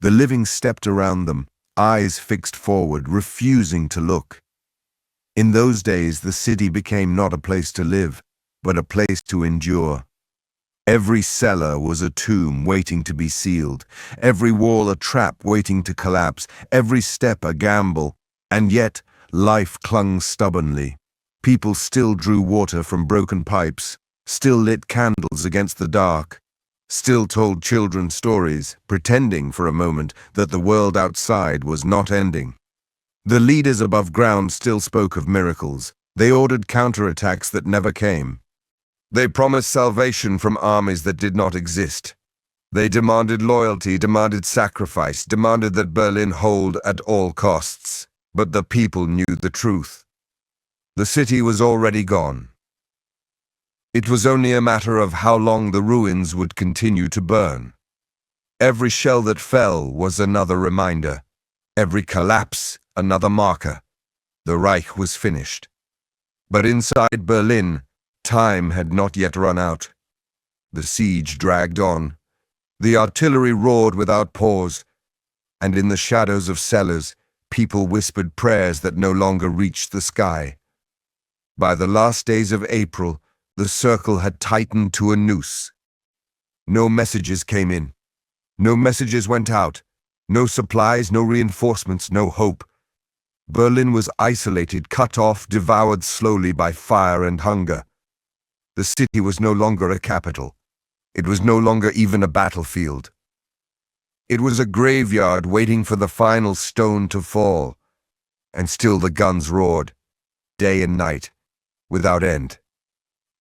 The living stepped around them, eyes fixed forward, refusing to look. In those days, the city became not a place to live, but a place to endure. Every cellar was a tomb waiting to be sealed, every wall a trap waiting to collapse, every step a gamble, and yet life clung stubbornly. People still drew water from broken pipes, still lit candles against the dark, still told children stories, pretending for a moment that the world outside was not ending. The leaders above ground still spoke of miracles. They ordered counterattacks that never came. They promised salvation from armies that did not exist. They demanded loyalty, demanded sacrifice, demanded that Berlin hold at all costs. But the people knew the truth. The city was already gone. It was only a matter of how long the ruins would continue to burn. Every shell that fell was another reminder. Every collapse, another marker. The Reich was finished. But inside Berlin, time had not yet run out. The siege dragged on. The artillery roared without pause. And in the shadows of cellars, people whispered prayers that no longer reached the sky. By the last days of April, the circle had tightened to a noose. No messages came in. No messages went out. No supplies, no reinforcements, no hope. Berlin was isolated, cut off, devoured slowly by fire and hunger. The city was no longer a capital. It was no longer even a battlefield. It was a graveyard waiting for the final stone to fall. And still the guns roared, day and night, without end.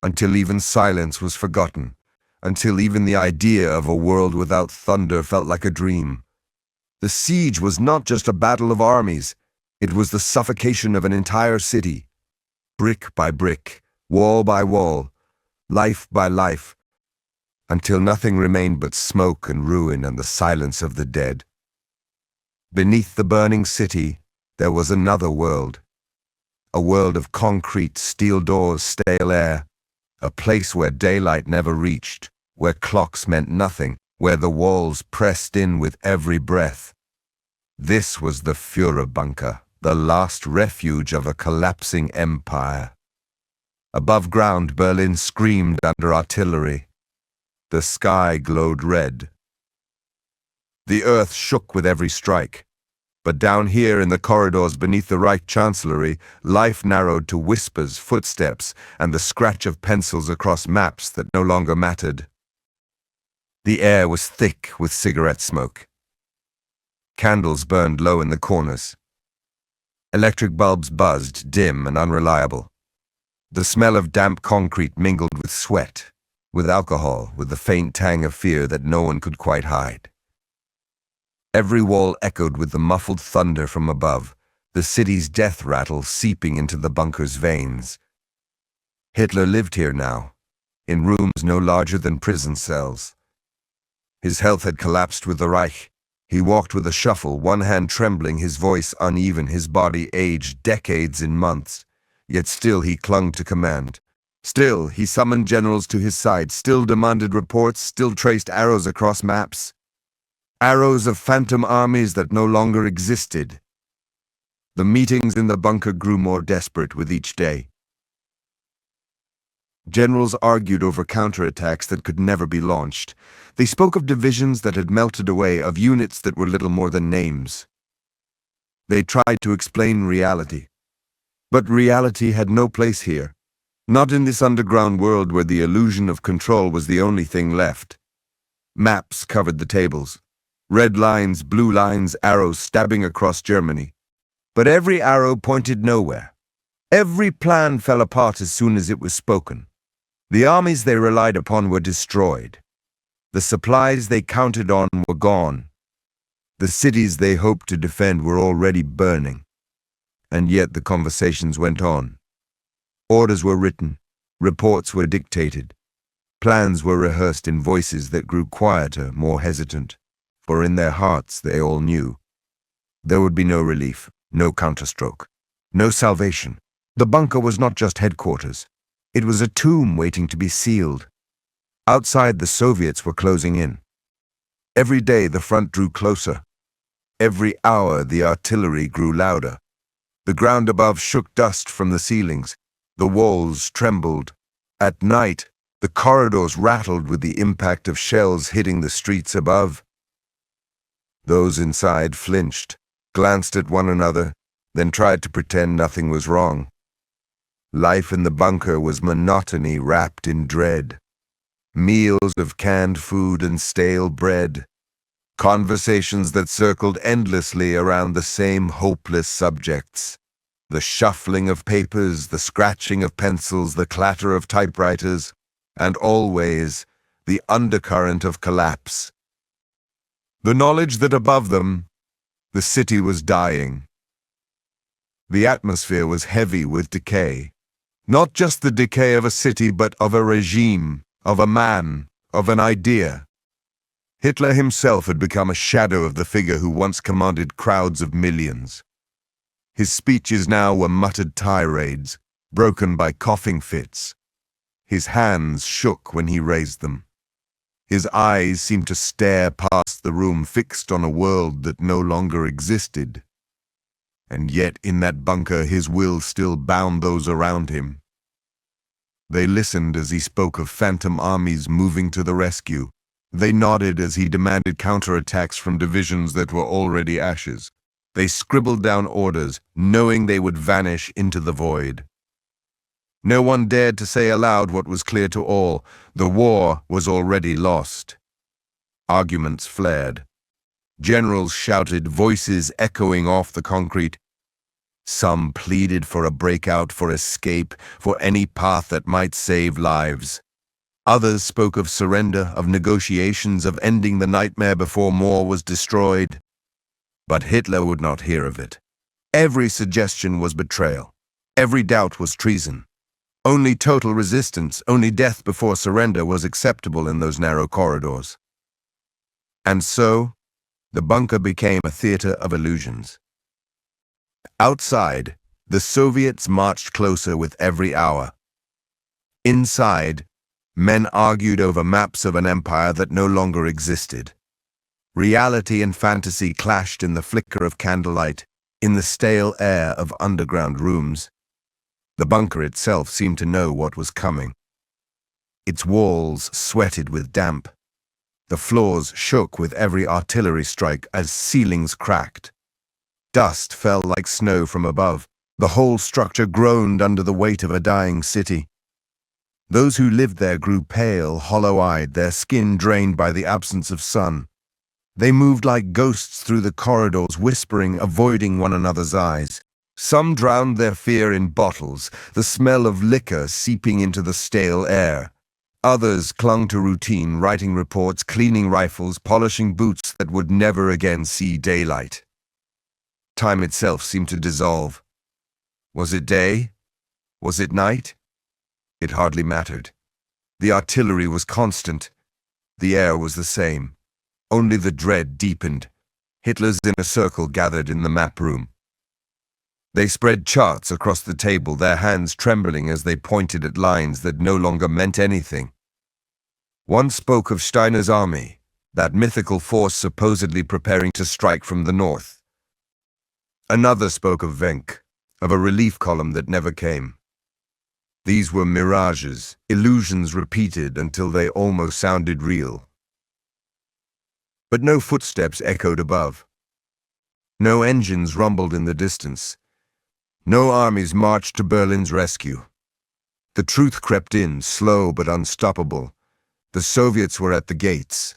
Until even silence was forgotten. Until even the idea of a world without thunder felt like a dream. The siege was not just a battle of armies. It was the suffocation of an entire city. Brick by brick, wall by wall, life by life, until nothing remained but smoke and ruin and the silence of the dead. Beneath the burning city, there was another world. A world of concrete, steel doors, stale air. A place where daylight never reached, where clocks meant nothing, where the walls pressed in with every breath. This was the Führerbunker, the last refuge of a collapsing empire. Above ground, Berlin screamed under artillery. The sky glowed red. The earth shook with every strike. But down here in the corridors beneath the Reich Chancellery, life narrowed to whispers, footsteps, and the scratch of pencils across maps that no longer mattered. The air was thick with cigarette smoke. Candles burned low in the corners. Electric bulbs buzzed, dim and unreliable. The smell of damp concrete mingled with sweat, with alcohol, with the faint tang of fear that no one could quite hide. Every wall echoed with the muffled thunder from above, the city's death rattle seeping into the bunker's veins. Hitler lived here now, in rooms no larger than prison cells. His health had collapsed with the Reich. He walked with a shuffle, one hand trembling, his voice uneven, his body aged decades in months. Yet still he clung to command. Still he summoned generals to his side, still demanded reports, still traced arrows across maps. Arrows of phantom armies that no longer existed. The meetings in the bunker grew more desperate with each day. Generals argued over counterattacks that could never be launched. They spoke of divisions that had melted away, of units that were little more than names. They tried to explain reality. But reality had no place here. Not in this underground world where the illusion of control was the only thing left. Maps covered the tables. Red lines, blue lines, arrows stabbing across Germany. But every arrow pointed nowhere. Every plan fell apart as soon as it was spoken. The armies they relied upon were destroyed. The supplies they counted on were gone. The cities they hoped to defend were already burning. And yet the conversations went on. Orders were written, reports were dictated. Plans were rehearsed in voices that grew quieter, more hesitant, for in their hearts they all knew. There would be no relief, no counterstroke, no salvation. The bunker was not just headquarters. It was a tomb waiting to be sealed. Outside, the Soviets were closing in. Every day the front drew closer. Every hour the artillery grew louder. The ground above shook dust from the ceilings. The walls trembled. At night, the corridors rattled with the impact of shells hitting the streets above. Those inside flinched, glanced at one another, then tried to pretend nothing was wrong. Life in the bunker was monotony wrapped in dread. Meals of canned food and stale bread. Conversations that circled endlessly around the same hopeless subjects. The shuffling of papers, the scratching of pencils, the clatter of typewriters, and always the undercurrent of collapse. The knowledge that above them, the city was dying. The atmosphere was heavy with decay. Not just the decay of a city, but of a regime, of a man, of an idea. Hitler himself had become a shadow of the figure who once commanded crowds of millions. His speeches now were muttered tirades, broken by coughing fits. His hands shook when he raised them. His eyes seemed to stare past the room, fixed on a world that no longer existed. And yet in that bunker his will still bound those around him. They listened as he spoke of phantom armies moving to the rescue. They nodded as he demanded counterattacks from divisions that were already ashes. They scribbled down orders, knowing they would vanish into the void. No one dared to say aloud what was clear to all: the war was already lost. Arguments flared. Generals shouted, voices echoing off the concrete. Some pleaded for a breakout, for escape, for any path that might save lives. Others spoke of surrender, of negotiations, of ending the nightmare before more was destroyed. But Hitler would not hear of it. Every suggestion was betrayal. Every doubt was treason. Only total resistance, only death before surrender was acceptable in those narrow corridors. And so, the bunker became a theater of illusions. Outside, the Soviets marched closer with every hour. Inside, men argued over maps of an empire that no longer existed. Reality and fantasy clashed in the flicker of candlelight, in the stale air of underground rooms. The bunker itself seemed to know what was coming. Its walls sweated with damp. The floors shook with every artillery strike as ceilings cracked. Dust fell like snow from above. The whole structure groaned under the weight of a dying city. Those who lived there grew pale, hollow-eyed, their skin drained by the absence of sun. They moved like ghosts through the corridors, whispering, avoiding one another's eyes. Some drowned their fear in bottles, the smell of liquor seeping into the stale air. Others clung to routine, writing reports, cleaning rifles, polishing boots that would never again see daylight. Time itself seemed to dissolve. Was it day? Was it night? It hardly mattered. The artillery was constant. The air was the same. Only the dread deepened. Hitler's inner circle gathered in the map room. They spread charts across the table, their hands trembling as they pointed at lines that no longer meant anything. One spoke of Steiner's army, that mythical force supposedly preparing to strike from the north. Another spoke of Wenck, of a relief column that never came. These were mirages, illusions repeated until they almost sounded real. But no footsteps echoed above. No engines rumbled in the distance. No armies marched to Berlin's rescue. The truth crept in, slow but unstoppable. The Soviets were at the gates.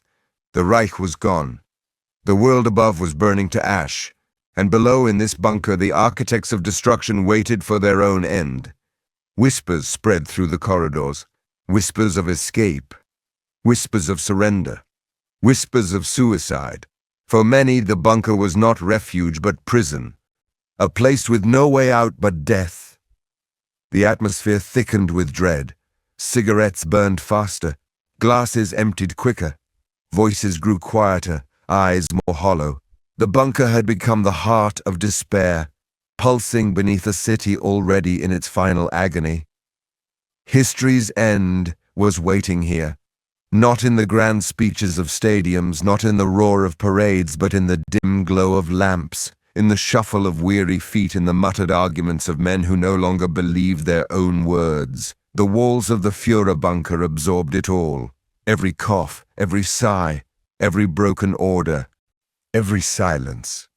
The Reich was gone. The world above was burning to ash. And below in this bunker, the architects of destruction waited for their own end. Whispers spread through the corridors. Whispers of escape. Whispers of surrender. Whispers of suicide. For many, the bunker was not refuge but prison. A place with no way out but death. The atmosphere thickened with dread. Cigarettes burned faster. Glasses emptied quicker. Voices grew quieter, eyes more hollow. The bunker had become the heart of despair, pulsing beneath a city already in its final agony. History's end was waiting here, not in the grand speeches of stadiums, not in the roar of parades, but in the dim glow of lamps, in the shuffle of weary feet, in the muttered arguments of men who no longer believed their own words. The walls of the Führer bunker absorbed it all. Every cough, every sigh, every broken order, every silence.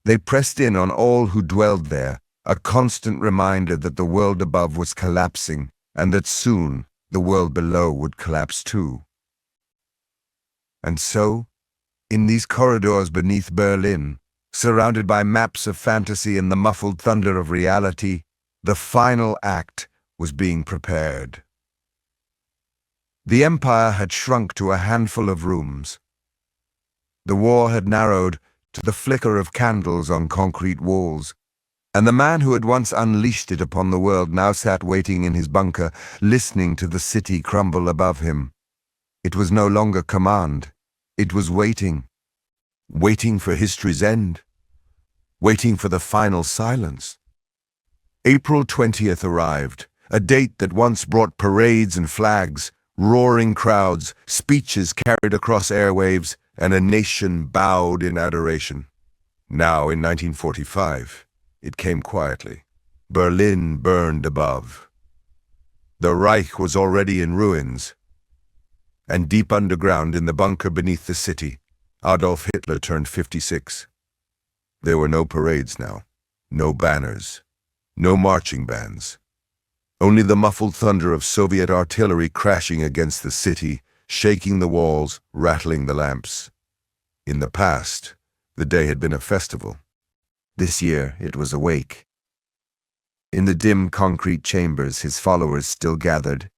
They pressed in on all who dwelled there, a constant reminder that the world above was collapsing, and that soon the world below would collapse too. And so, in these corridors beneath Berlin, surrounded by maps of fantasy and the muffled thunder of reality, the final act was being prepared. The empire had shrunk to a handful of rooms. The war had narrowed to the flicker of candles on concrete walls, and the man who had once unleashed it upon the world now sat waiting in his bunker, listening to the city crumble above him. It was no longer command. It was waiting. Waiting for history's end. Waiting for the final silence. April 20th arrived, a date that once brought parades and flags, roaring crowds, speeches carried across airwaves, and a nation bowed in adoration. Now, in 1945, it came quietly. Berlin burned above. The Reich was already in ruins, and deep underground in the bunker beneath the city, Adolf Hitler turned 56. There were no parades now, no banners, no marching bands. Only the muffled thunder of Soviet artillery crashing against the city, shaking the walls, rattling the lamps. In the past, the day had been a festival. This year, it was a wake. In the dim concrete chambers, his followers still gathered.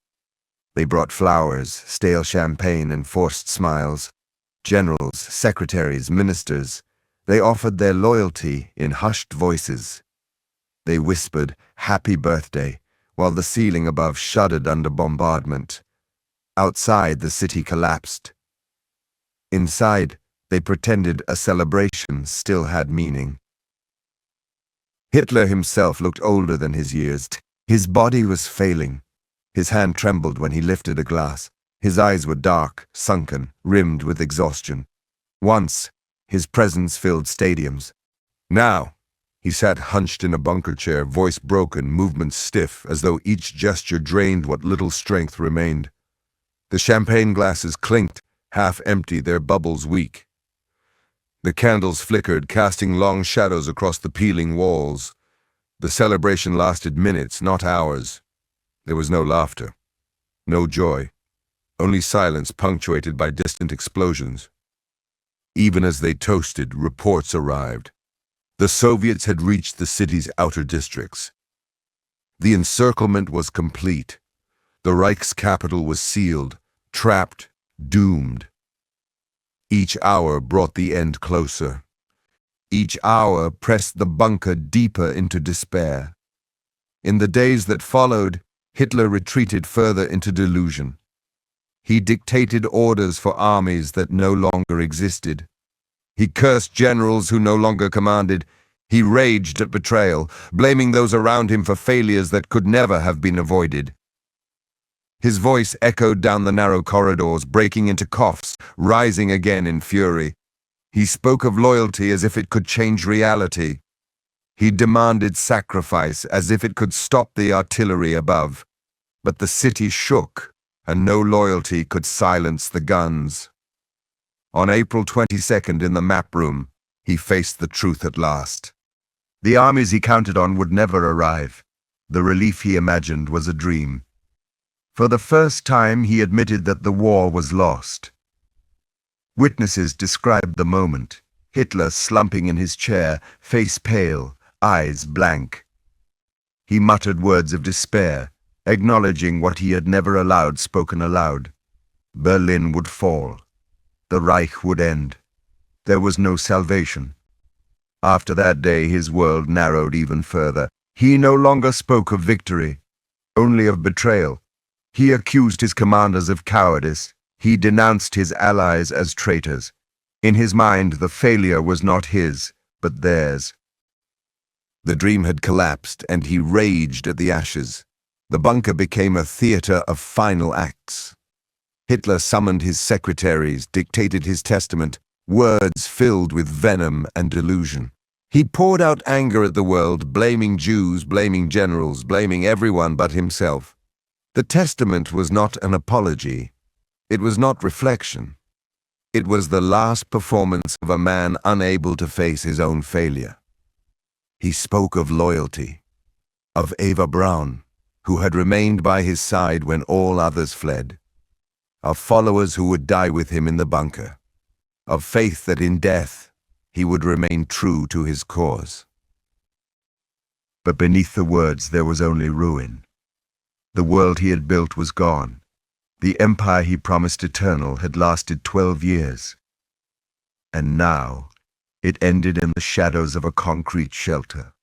They brought flowers, stale champagne, and forced smiles. Generals, secretaries, ministers, they offered their loyalty in hushed voices. They whispered, "Happy birthday," while the ceiling above shuddered under bombardment. Outside, the city collapsed. Inside, they pretended a celebration still had meaning. Hitler himself looked older than his years. His body was failing. His hand trembled when he lifted a glass. His eyes were dark, sunken, rimmed with exhaustion. Once, his presence filled stadiums. Now, he sat hunched in a bunker chair, voice broken, movements stiff, as though each gesture drained what little strength remained. The champagne glasses clinked, half empty, their bubbles weak. The candles flickered, casting long shadows across the peeling walls. The celebration lasted minutes, not hours. There was no laughter, no joy, only silence punctuated by distant explosions. Even as they toasted, reports arrived. The Soviets had reached the city's outer districts. The encirclement was complete. The Reich's capital was sealed, trapped, doomed. Each hour brought the end closer. Each hour pressed the bunker deeper into despair. In the days that followed, Hitler retreated further into delusion. He dictated orders for armies that no longer existed. He cursed generals who no longer commanded. He raged at betrayal, blaming those around him for failures that could never have been avoided. His voice echoed down the narrow corridors, breaking into coughs, rising again in fury. He spoke of loyalty as if it could change reality. He demanded sacrifice as if it could stop the artillery above. But the city shook, and no loyalty could silence the guns. On April 22nd, in the map room, he faced the truth at last. The armies he counted on would never arrive. The relief he imagined was a dream. For the first time, he admitted that the war was lost. Witnesses described the moment: Hitler slumping in his chair, face pale, eyes blank. He muttered words of despair, acknowledging what he had never allowed spoken aloud. Berlin would fall. The Reich would end. There was no salvation. After that day, his world narrowed even further. He no longer spoke of victory, only of betrayal. He accused his commanders of cowardice. He denounced his allies as traitors. In his mind, the failure was not his, but theirs. The dream had collapsed, and he raged at the ashes. The bunker became a theater of final acts. Hitler summoned his secretaries, dictated his testament, words filled with venom and delusion. He poured out anger at the world, blaming Jews, blaming generals, blaming everyone but himself. The testament was not an apology. It was not reflection. It was the last performance of a man unable to face his own failure. He spoke of loyalty, of Eva Braun, who had remained by his side when all others fled, of followers who would die with him in the bunker, of faith that in death he would remain true to his cause. But beneath the words there was only ruin. The world he had built was gone. The empire he promised eternal had lasted 12 years. And now it ended in the shadows of a concrete shelter.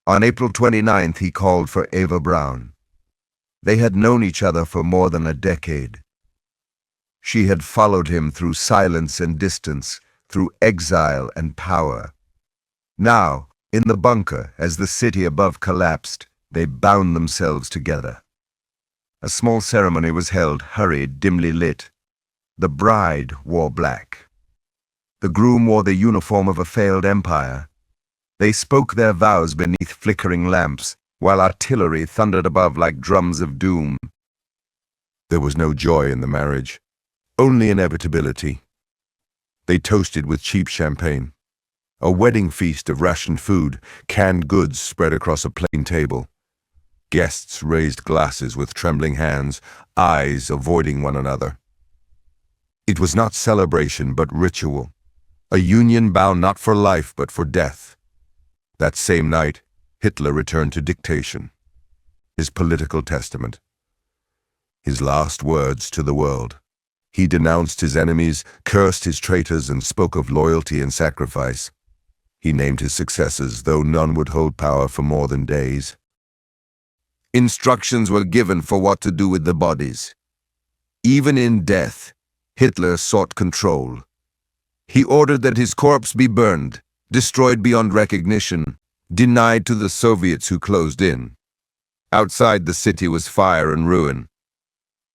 On April 29th, he called for Eva Braun. They had known each other for more than a decade. She had followed him through silence and distance, through exile and power. Now, in the bunker, as the city above collapsed, they bound themselves together. A small ceremony was held, hurried, dimly lit. The bride wore black. The groom wore the uniform of a failed empire. They spoke their vows beneath flickering lamps, while artillery thundered above like drums of doom. There was no joy in the marriage, only inevitability. They toasted with cheap champagne. A wedding feast of rationed food, canned goods spread across a plain table. Guests raised glasses with trembling hands, eyes avoiding one another. It was not celebration but ritual, a union bound not for life but for death. That same night, Hitler returned to dictation, his political testament, his last words to the world. He denounced his enemies, cursed his traitors, and spoke of loyalty and sacrifice. He named his successors, though none would hold power for more than days. Instructions were given for what to do with the bodies. Even in death, Hitler sought control. He ordered that his corpse be burned, destroyed beyond recognition, denied to the Soviets who closed in. Outside the city was fire and ruin.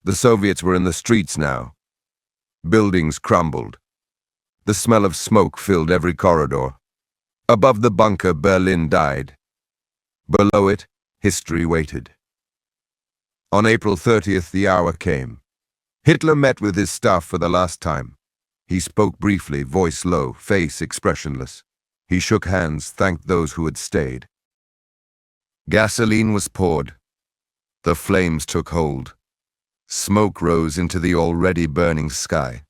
The Soviets were in the streets now. Buildings crumbled. The smell of smoke filled every corridor. Above the bunker, Berlin died. Below it, history waited. On April 30th, the hour came. Hitler met with his staff for the last time. He spoke briefly, voice low, face expressionless. He shook hands, thanked those who had stayed. Gasoline was poured. The flames took hold. Smoke rose into the already burning sky.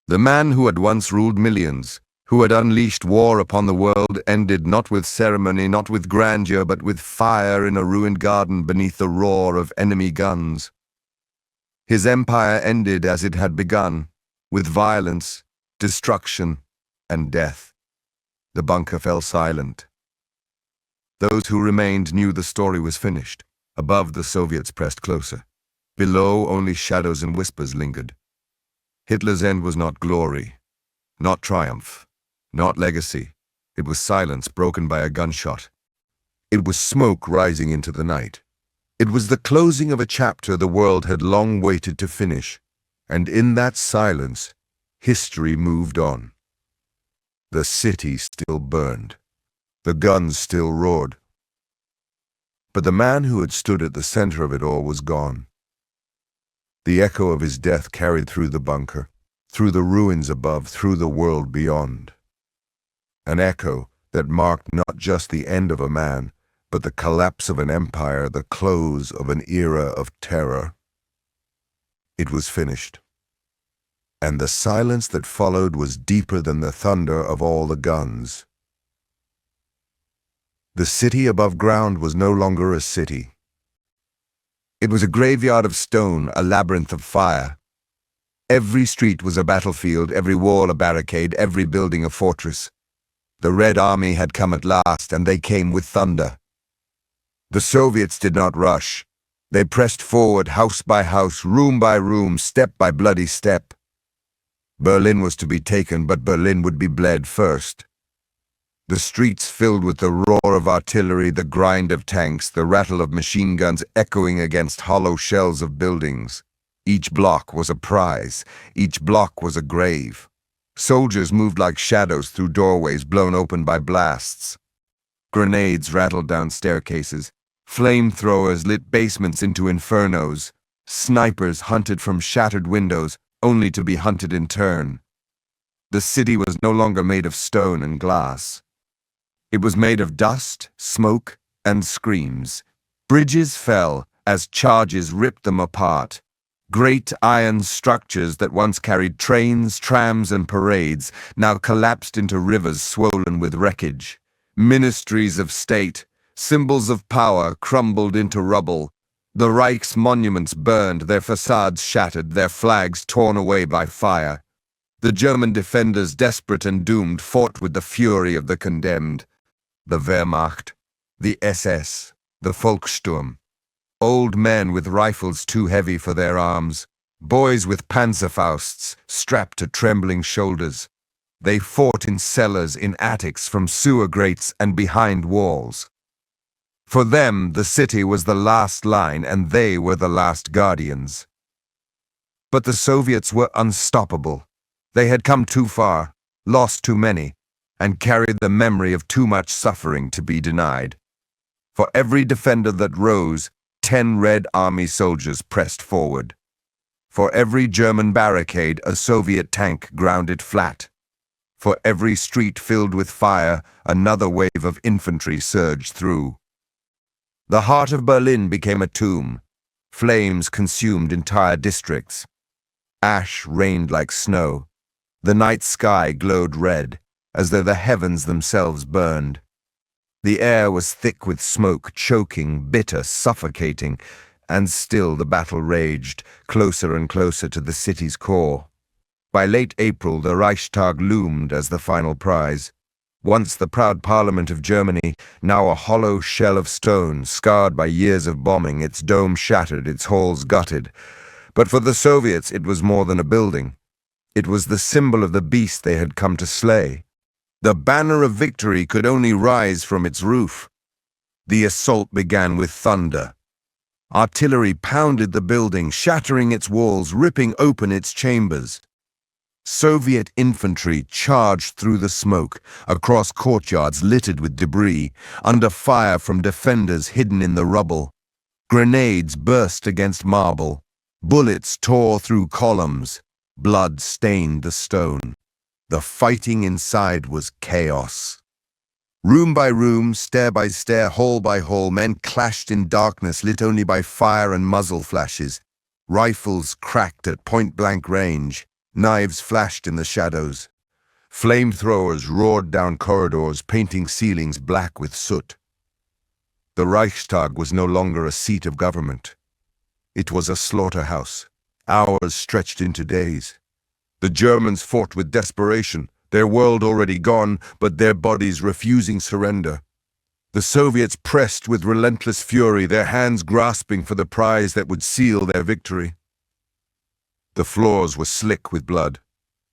The man who had once ruled millions, who had unleashed war upon the world, ended not with ceremony, not with grandeur, but with fire in a ruined garden beneath the roar of enemy guns. His empire ended as it had begun, with violence, destruction, and death. The bunker fell silent. Those who remained knew the story was finished. Above, the Soviets pressed closer. Below, only shadows and whispers lingered. Hitler's end was not glory, not triumph, not legacy. It was silence broken by a gunshot. It was smoke rising into the night. It was the closing of a chapter the world had long waited to finish, and in that silence, history moved on. The city still burned. The guns still roared. But the man who had stood at the center of it all was gone. The echo of his death carried through the bunker, through the ruins above, through the world beyond. An echo that marked not just the end of a man, but the collapse of an empire, the close of an era of terror. It was finished. And the silence that followed was deeper than the thunder of all the guns. The city above ground was no longer a city. It was a graveyard of stone, a labyrinth of fire. Every street was a battlefield, every wall a barricade, every building a fortress. The Red Army had come at last, and they came with thunder. The Soviets did not rush. They pressed forward, house by house, room by room, step by bloody step. Berlin was to be taken, but Berlin would be bled first. The streets filled with the roar of artillery, the grind of tanks, the rattle of machine guns echoing against hollow shells of buildings. Each block was a prize. Each block was a grave. Soldiers moved like shadows through doorways blown open by blasts. Grenades rattled down staircases. Flamethrowers lit basements into infernos. Snipers hunted from shattered windows, only to be hunted in turn. The city was no longer made of stone and glass. It was made of dust, smoke, and screams. Bridges fell as charges ripped them apart. Great iron structures that once carried trains, trams, and parades now collapsed into rivers swollen with wreckage. Ministries of state, symbols of power, crumbled into rubble. The Reich's monuments burned, their facades shattered, their flags torn away by fire. The German defenders, desperate and doomed, fought with the fury of the condemned. The Wehrmacht, the SS, the Volkssturm. Old men with rifles too heavy for their arms, boys with panzerfausts strapped to trembling shoulders. They fought in cellars, in attics, from sewer grates and behind walls. For them, the city was the last line, and they were the last guardians. But the Soviets were unstoppable. They had come too far, lost too many, and carried the memory of too much suffering to be denied. For every defender that rose, 10 Red Army soldiers pressed forward. For every German barricade, a Soviet tank ground it flat. For every street filled with fire, another wave of infantry surged through. The heart of Berlin became a tomb. Flames consumed entire districts. Ash rained like snow. The night sky glowed red, as though the heavens themselves burned. The air was thick with smoke, choking, bitter, suffocating, and still the battle raged, closer and closer to the city's core. By late April, the Reichstag loomed as the final prize. Once the proud parliament of Germany, now a hollow shell of stone, scarred by years of bombing, its dome shattered, its halls gutted. But for the Soviets, it was more than a building. It was the symbol of the beast they had come to slay. The banner of victory could only rise from its roof. The assault began with thunder. Artillery pounded the building, shattering its walls, ripping open its chambers. Soviet infantry charged through the smoke, across courtyards littered with debris, under fire from defenders hidden in the rubble. Grenades burst against marble. Bullets tore through columns. Blood stained the stone. The fighting inside was chaos. Room by room, stair by stair, hall by hall, men clashed in darkness lit only by fire and muzzle flashes. Rifles cracked at point-blank range. Knives flashed in the shadows. Flamethrowers roared down corridors, painting ceilings black with soot. The Reichstag was no longer a seat of government. It was a slaughterhouse. Hours stretched into days. The Germans fought with desperation, their world already gone, but their bodies refusing surrender. The Soviets pressed with relentless fury, their hands grasping for the prize that would seal their victory. The floors were slick with blood.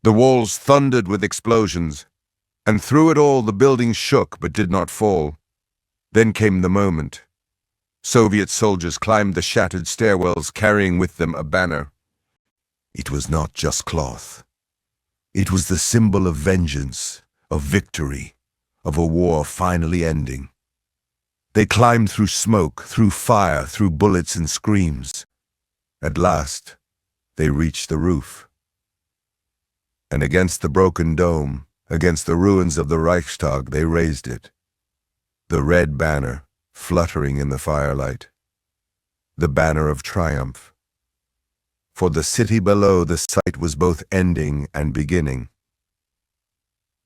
The walls thundered with explosions. And through it all, the building shook but did not fall. Then came the moment. Soviet soldiers climbed the shattered stairwells, carrying with them a banner. It was not just cloth. It was the symbol of vengeance, of victory, of a war finally ending. They climbed through smoke, through fire, through bullets and screams. At last, they reached the roof. And against the broken dome, against the ruins of the Reichstag, they raised it. The red banner, fluttering in the firelight. The banner of triumph. For the city below, the sight was both ending and beginning.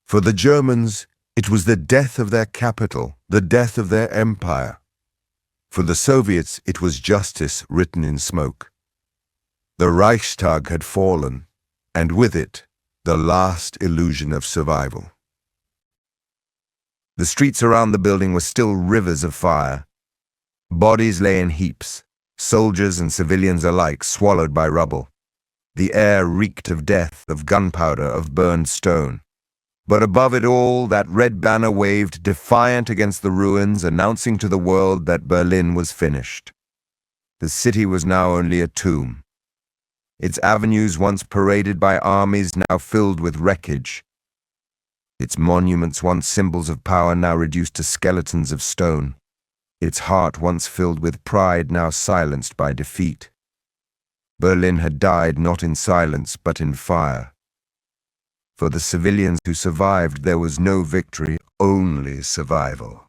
For the Germans, it was the death of their capital, the death of their empire. For the Soviets, it was justice written in smoke. The Reichstag had fallen, and with it, the last illusion of survival. The streets around the building were still rivers of fire. Bodies lay in heaps, soldiers and civilians alike swallowed by rubble. The air reeked of death, of gunpowder, of burned stone. But above it all, that red banner waved defiant against the ruins, announcing to the world that Berlin was finished. The city was now only a tomb. its avenues once paraded by armies now filled with wreckage, its monuments once symbols of power now reduced to skeletons of stone, its heart once filled with pride now silenced by defeat. Berlin had died not in silence but in fire. For the civilians who survived, there was no victory, only survival.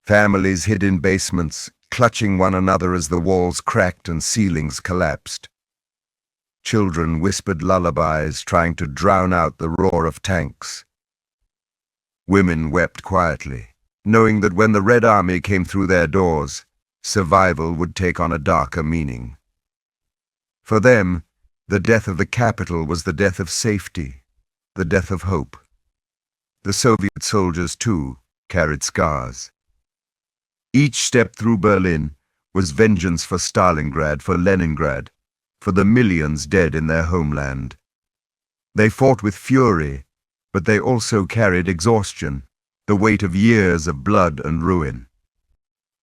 Families hid in basements, clutching one another as the walls cracked and ceilings collapsed. Children whispered lullabies, trying to drown out the roar of tanks. Women wept quietly, knowing that when the Red Army came through their doors, survival would take on a darker meaning. For them, the death of the capital was the death of safety, the death of hope. The Soviet soldiers, too, carried scars. Each step through Berlin was vengeance for Stalingrad, for Leningrad, for the millions dead in their homeland. They fought with fury, but they also carried exhaustion, the weight of years of blood and ruin.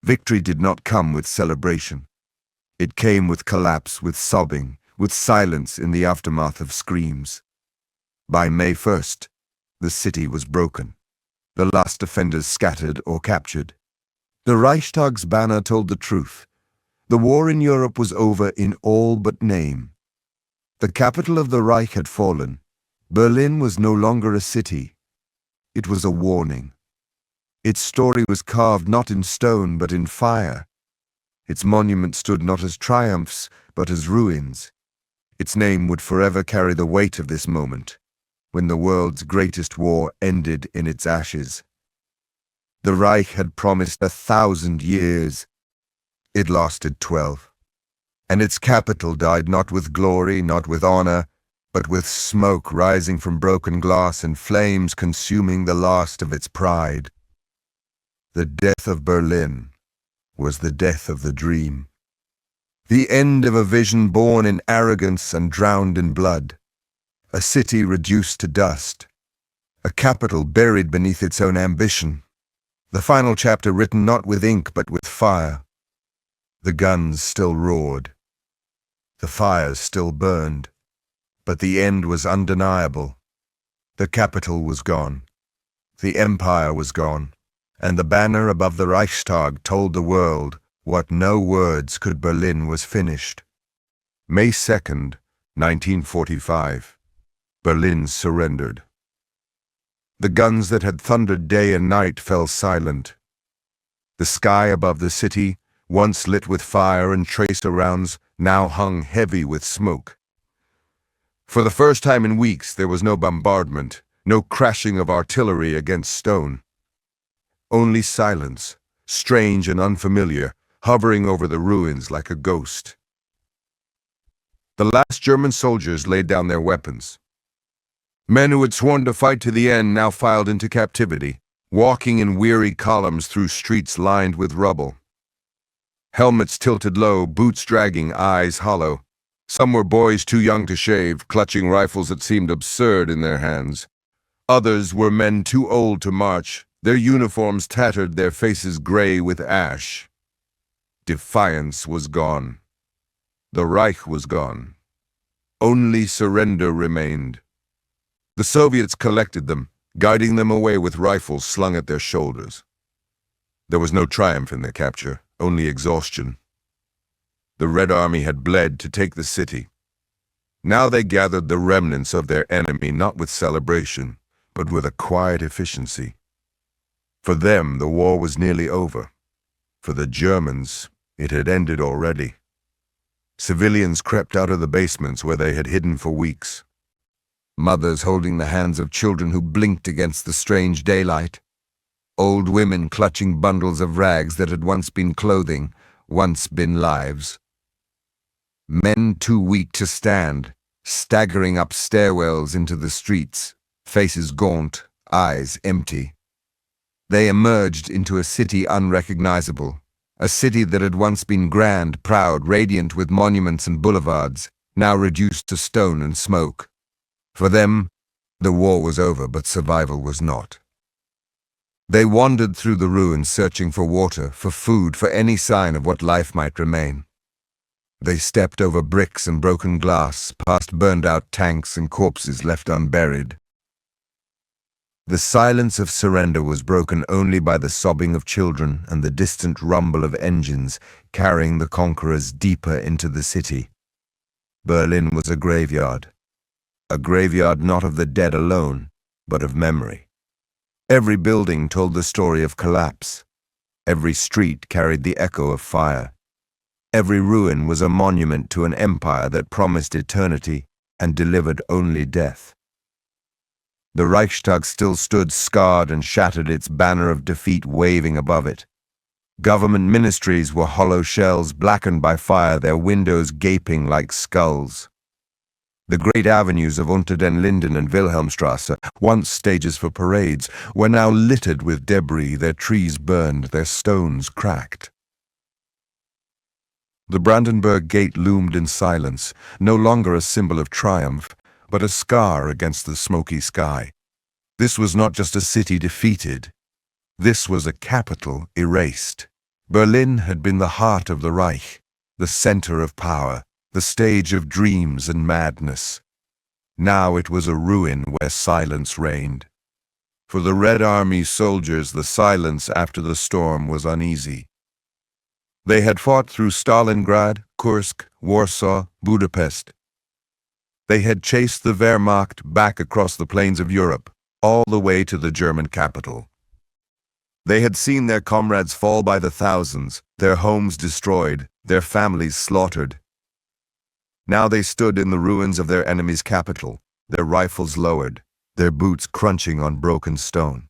Victory did not come with celebration. It came with collapse, with sobbing, with silence in the aftermath of screams. By May 1st, the city was broken. The last offenders scattered or captured. The Reichstag's banner told the truth. The war in Europe was over in all but name. The capital of the Reich had fallen. Berlin was no longer a city. It was a warning. Its story was carved not in stone but in fire. Its monument stood not as triumphs but as ruins. Its name would forever carry the weight of this moment, when the world's greatest war ended in its ashes. The Reich had promised 1,000 years. It lasted 12. And its capital died not with glory, not with honor, but with smoke rising from broken glass and flames consuming the last of its pride. The death of Berlin was the death of the dream. The end of a vision born in arrogance and drowned in blood. A city reduced to dust. A capital buried beneath its own ambition. The final chapter written not with ink but with fire. The guns still roared. The fires still burned. But the end was undeniable. The capital was gone. The empire was gone. And the banner above the Reichstag told the world what no words could. Berlin was finished. May 2nd, 1945. Berlin surrendered. The guns that had thundered day and night fell silent. The sky above the city, once lit with fire and tracer rounds, now hung heavy with smoke. For the first time in weeks, there was no bombardment, no crashing of artillery against stone. Only silence, strange and unfamiliar, hovering over the ruins like a ghost. The last German soldiers laid down their weapons. Men who had sworn to fight to the end now filed into captivity, walking in weary columns through streets lined with rubble. Helmets tilted low, boots dragging, eyes hollow. Some were boys too young to shave, clutching rifles that seemed absurd in their hands. Others were men too old to march, their uniforms tattered, their faces gray with ash. Defiance was gone. The Reich was gone. Only surrender remained. The Soviets collected them, guiding them away with rifles slung at their shoulders. There was no triumph in the capture, only exhaustion. The Red Army had bled to take the city. Now they gathered the remnants of their enemy not with celebration, but with a quiet efficiency. For them, the war was nearly over. For the Germans, it had ended already. Civilians crept out of the basements where they had hidden for weeks. Mothers holding the hands of children who blinked against the strange daylight. Old women clutching bundles of rags that had once been clothing, once been lives. Men too weak to stand, staggering up stairwells into the streets, faces gaunt, eyes empty. They emerged into a city unrecognizable, a city that had once been grand, proud, radiant with monuments and boulevards, now reduced to stone and smoke. For them, the war was over, but survival was not. They wandered through the ruins searching for water, for food, for any sign of what life might remain. They stepped over bricks and broken glass, past burned-out tanks and corpses left unburied. The silence of surrender was broken only by the sobbing of children and the distant rumble of engines carrying the conquerors deeper into the city. Berlin was a graveyard not of the dead alone, but of memory. Every building told the story of collapse. Every street carried the echo of fire. Every ruin was a monument to an empire that promised eternity and delivered only death. The Reichstag still stood scarred and shattered, its banner of defeat waving above it. Government ministries were hollow shells blackened by fire, their windows gaping like skulls. The great avenues of Unter den Linden and Wilhelmstrasse, once stages for parades, were now littered with debris, their trees burned, their stones cracked. The Brandenburg Gate loomed in silence, no longer a symbol of triumph, but a scar against the smoky sky. This was not just a city defeated. This was a capital erased. Berlin had been the heart of the Reich, the center of power, the stage of dreams and madness. Now it was a ruin where silence reigned. For the Red Army soldiers, the silence after the storm was uneasy. They had fought through Stalingrad, Kursk, Warsaw, Budapest. They had chased the Wehrmacht back across the plains of Europe, all the way to the German capital. They had seen their comrades fall by the thousands, their homes destroyed, their families slaughtered. Now they stood in the ruins of their enemy's capital, their rifles lowered, their boots crunching on broken stone.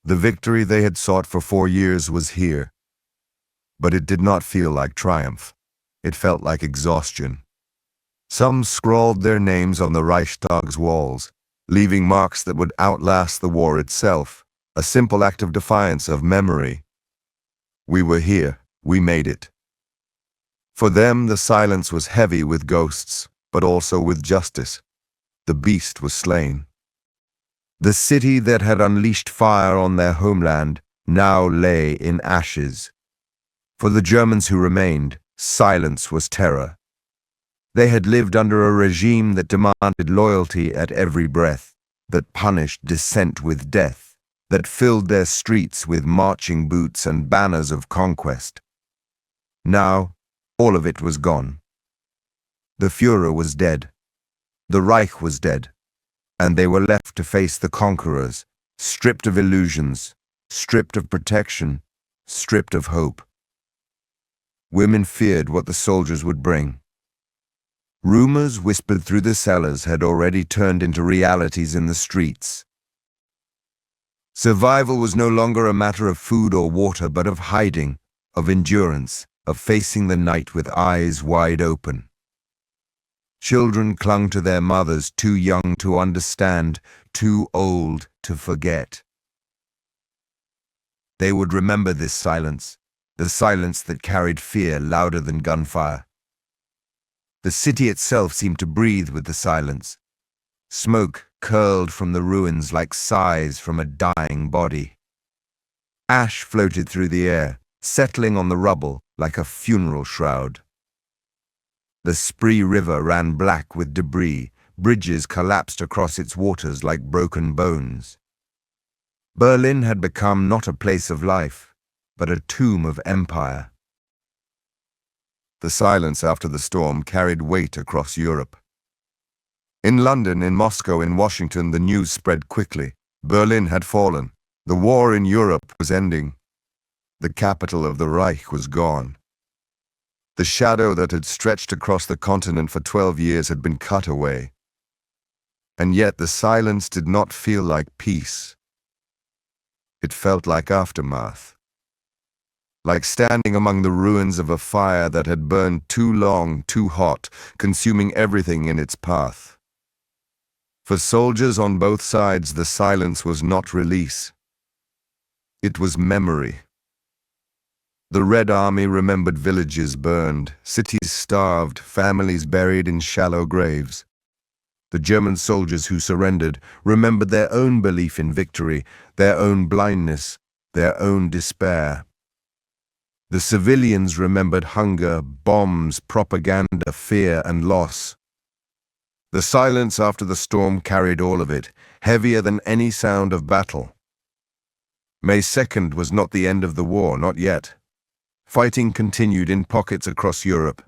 The victory they had sought for 4 years was here, but it did not feel like triumph. It felt like exhaustion. Some scrawled their names on the Reichstag's walls, leaving marks that would outlast the war itself, a simple act of defiance, of memory. We were here, we made it. For them, the silence was heavy with ghosts, but also with justice. The beast was slain. The city that had unleashed fire on their homeland now lay in ashes. For the Germans who remained, silence was terror. They had lived under a regime that demanded loyalty at every breath, that punished dissent with death, that filled their streets with marching boots and banners of conquest. Now, all of it was gone. The Führer was dead. The Reich was dead. And they were left to face the conquerors, stripped of illusions, stripped of protection, stripped of hope. Women feared what the soldiers would bring. Rumors whispered through the cellars had already turned into realities in the streets. Survival was no longer a matter of food or water, but of hiding, of endurance, of facing the night with eyes wide open. Children clung to their mothers, too young to understand, too old to forget. They would remember this silence, the silence that carried fear louder than gunfire. The city itself seemed to breathe with the silence. Smoke curled from the ruins like sighs from a dying body. Ash floated through the air, settling on the rubble like a funeral shroud. The Spree River ran black with debris, bridges collapsed across its waters like broken bones. Berlin had become not a place of life, but a tomb of empire. The silence after the storm carried weight across Europe. In London, in Moscow, in Washington, the news spread quickly. Berlin had fallen. The war in Europe was ending. The capital of the Reich was gone. The shadow that had stretched across the continent for 12 years had been cut away. And yet the silence did not feel like peace. It felt like aftermath. Like standing among the ruins of a fire that had burned too long, too hot, consuming everything in its path. For soldiers on both sides, the silence was not release. It was memory. The Red Army remembered villages burned, cities starved, families buried in shallow graves. The German soldiers who surrendered remembered their own belief in victory, their own blindness, their own despair. The civilians remembered hunger, bombs, propaganda, fear, and loss. The silence after the storm carried all of it, heavier than any sound of battle. May 2nd was not the end of the war, not yet. Fighting continued in pockets across Europe.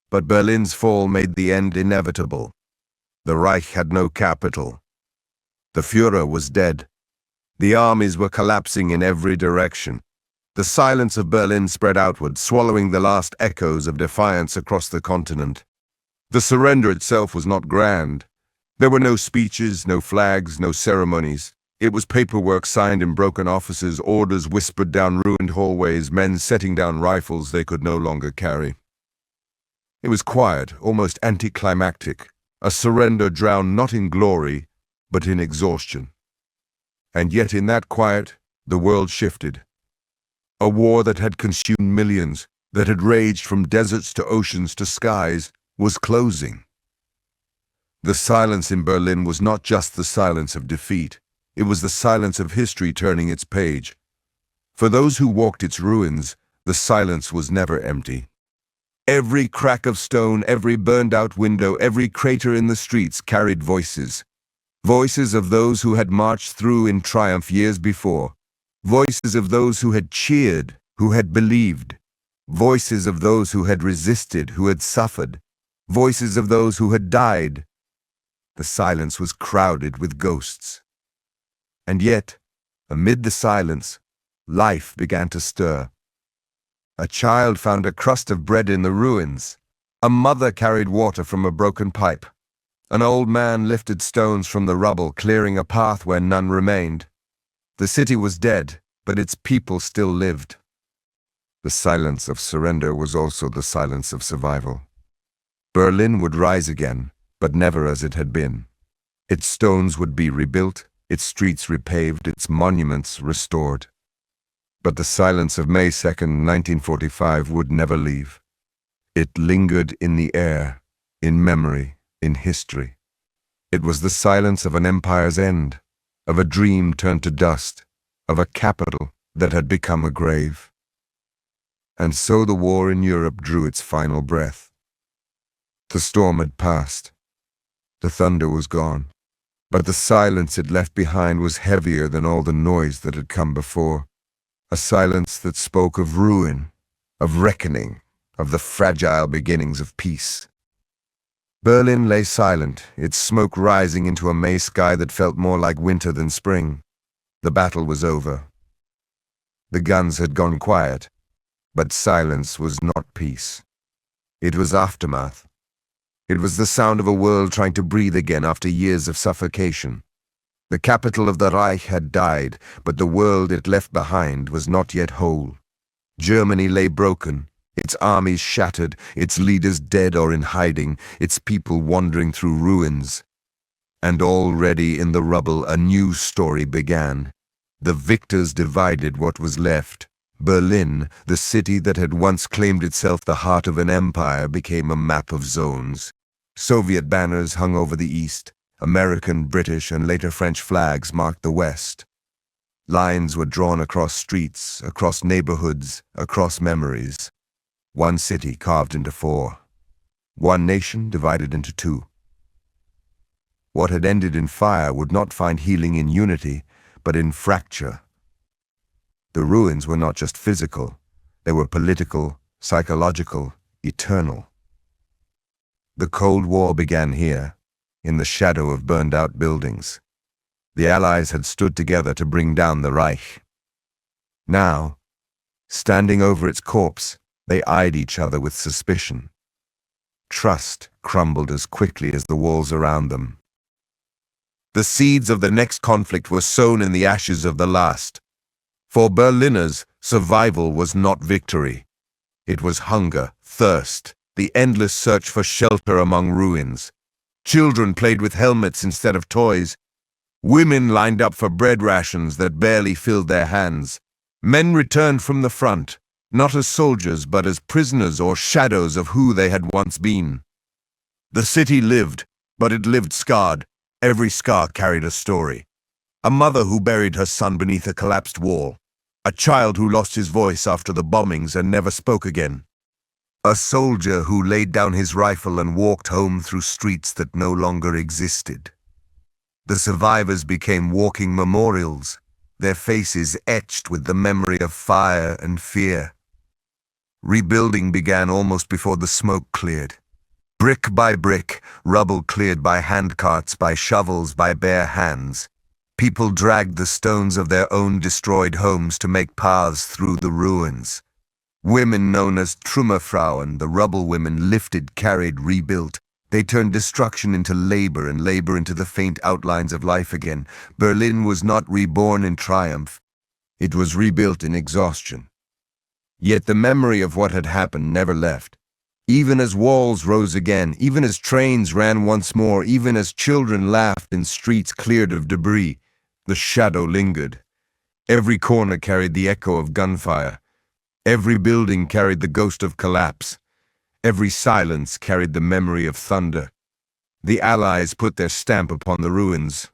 But Berlin's fall made the end inevitable. The Reich had no capital. The Führer was dead. The armies were collapsing in every direction. The silence of Berlin spread outward, swallowing the last echoes of defiance across the continent. The surrender itself was not grand. There were no speeches, no flags, no ceremonies. It was paperwork signed in broken offices, orders whispered down ruined hallways, men setting down rifles they could no longer carry. It was quiet, almost anticlimactic, a surrender drowned not in glory, but in exhaustion. And yet in that quiet, the world shifted. A war that had consumed millions, that had raged from deserts to oceans to skies, was closing. The silence in Berlin was not just the silence of defeat. It was the silence of history turning its page. For those who walked its ruins, the silence was never empty. Every crack of stone, every burned-out window, every crater in the streets carried voices. Voices of those who had marched through in triumph years before. Voices of those who had cheered, who had believed. Voices of those who had resisted, who had suffered. Voices of those who had died. The silence was crowded with ghosts. And yet, amid the silence, life began to stir. A child found a crust of bread in the ruins. A mother carried water from a broken pipe. An old man lifted stones from the rubble, clearing a path where none remained. The city was dead, but its people still lived. The silence of surrender was also the silence of survival. Berlin would rise again, but never as it had been. Its stones would be rebuilt, its streets repaved, its monuments restored. But the silence of May 2nd, 1945 would never leave. It lingered in the air, in memory, in history. It was the silence of an empire's end, of a dream turned to dust, of a capital that had become a grave. And so the war in Europe drew its final breath. The storm had passed. The thunder was gone. But the silence it left behind was heavier than all the noise that had come before. A silence that spoke of ruin, of reckoning, of the fragile beginnings of peace. Berlin lay silent, its smoke rising into a May sky that felt more like winter than spring. The battle was over. The guns had gone quiet, but silence was not peace. It was aftermath. It was the sound of a world trying to breathe again after years of suffocation. The capital of the Reich had died, but the world it left behind was not yet whole. Germany lay broken, its armies shattered, its leaders dead or in hiding, its people wandering through ruins. And already in the rubble a new story began. The victors divided what was left. Berlin, the city that had once claimed itself the heart of an empire, became a map of zones. Soviet banners hung over the east. American, British, and later French flags marked the west. Lines were drawn across streets, across neighborhoods, across memories. One city carved into four. One nation divided into two. What had ended in fire would not find healing in unity, but in fracture. The ruins were not just physical. They were political, psychological, eternal. The Cold War began here, in the shadow of burned-out buildings. The Allies had stood together to bring down the Reich. Now, standing over its corpse, they eyed each other with suspicion. Trust crumbled as quickly as the walls around them. The seeds of the next conflict were sown in the ashes of the last. For Berliners, survival was not victory. It was hunger, thirst, the endless search for shelter among ruins. Children played with helmets instead of toys. Women lined up for bread rations that barely filled their hands. Men returned from the front, not as soldiers but as prisoners or shadows of who they had once been. The city lived, but it lived scarred. Every scar carried a story. A mother who buried her son beneath a collapsed wall. A child who lost his voice after the bombings and never spoke again. A soldier who laid down his rifle and walked home through streets that no longer existed. The survivors became walking memorials, their faces etched with the memory of fire and fear. Rebuilding began almost before the smoke cleared. Brick by brick, rubble cleared by handcarts, by shovels, by bare hands. People dragged the stones of their own destroyed homes to make paths through the ruins. Women known as Trümmerfrauen, the rubble women, lifted, carried, rebuilt. They turned destruction into labor and labor into the faint outlines of life again. Berlin was not reborn in triumph. It was rebuilt in exhaustion. Yet the memory of what had happened never left. Even as walls rose again, even as trains ran once more, even as children laughed in streets cleared of debris, the shadow lingered. Every corner carried the echo of gunfire. Every building carried the ghost of collapse. Every silence carried the memory of thunder. The Allies put their stamp upon the ruins.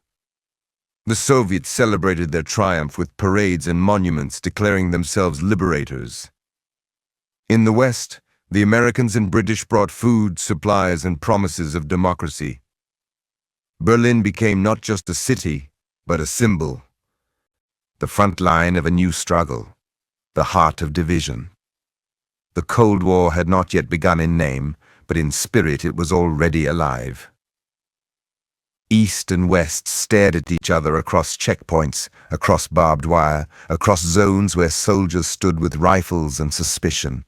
The Soviets celebrated their triumph with parades and monuments, declaring themselves liberators. In the West, the Americans and British brought food, supplies, and promises of democracy. Berlin became not just a city, but a symbol. The front line of a new struggle, the heart of division. The Cold War had not yet begun in name, but in spirit it was already alive. East and West stared at each other across checkpoints, across barbed wire, across zones where soldiers stood with rifles and suspicion.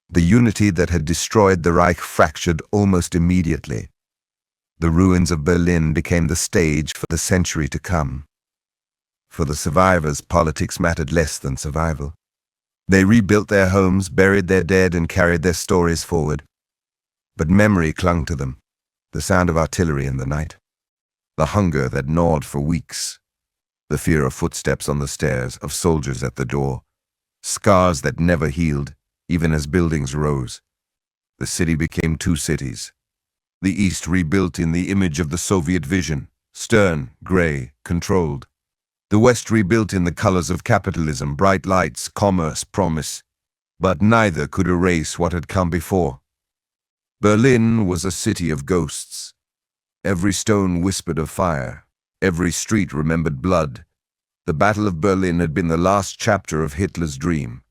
The unity that had destroyed the Reich fractured almost immediately. The ruins of Berlin became the stage for the century to come. For the survivors, politics mattered less than survival. They rebuilt their homes, buried their dead, and carried their stories forward. But memory clung to them, the sound of artillery in the night, the hunger that gnawed for weeks, the fear of footsteps on the stairs, of soldiers at the door, scars that never healed, even as buildings rose. The city became two cities. The East rebuilt in the image of the Soviet vision, stern, gray, controlled. The West rebuilt in the colors of capitalism, bright lights, commerce, promise. But neither could erase what had come before. Berlin was a city of ghosts. Every stone whispered of fire. Every street remembered blood. The Battle of Berlin had been the last chapter of Hitler's dream.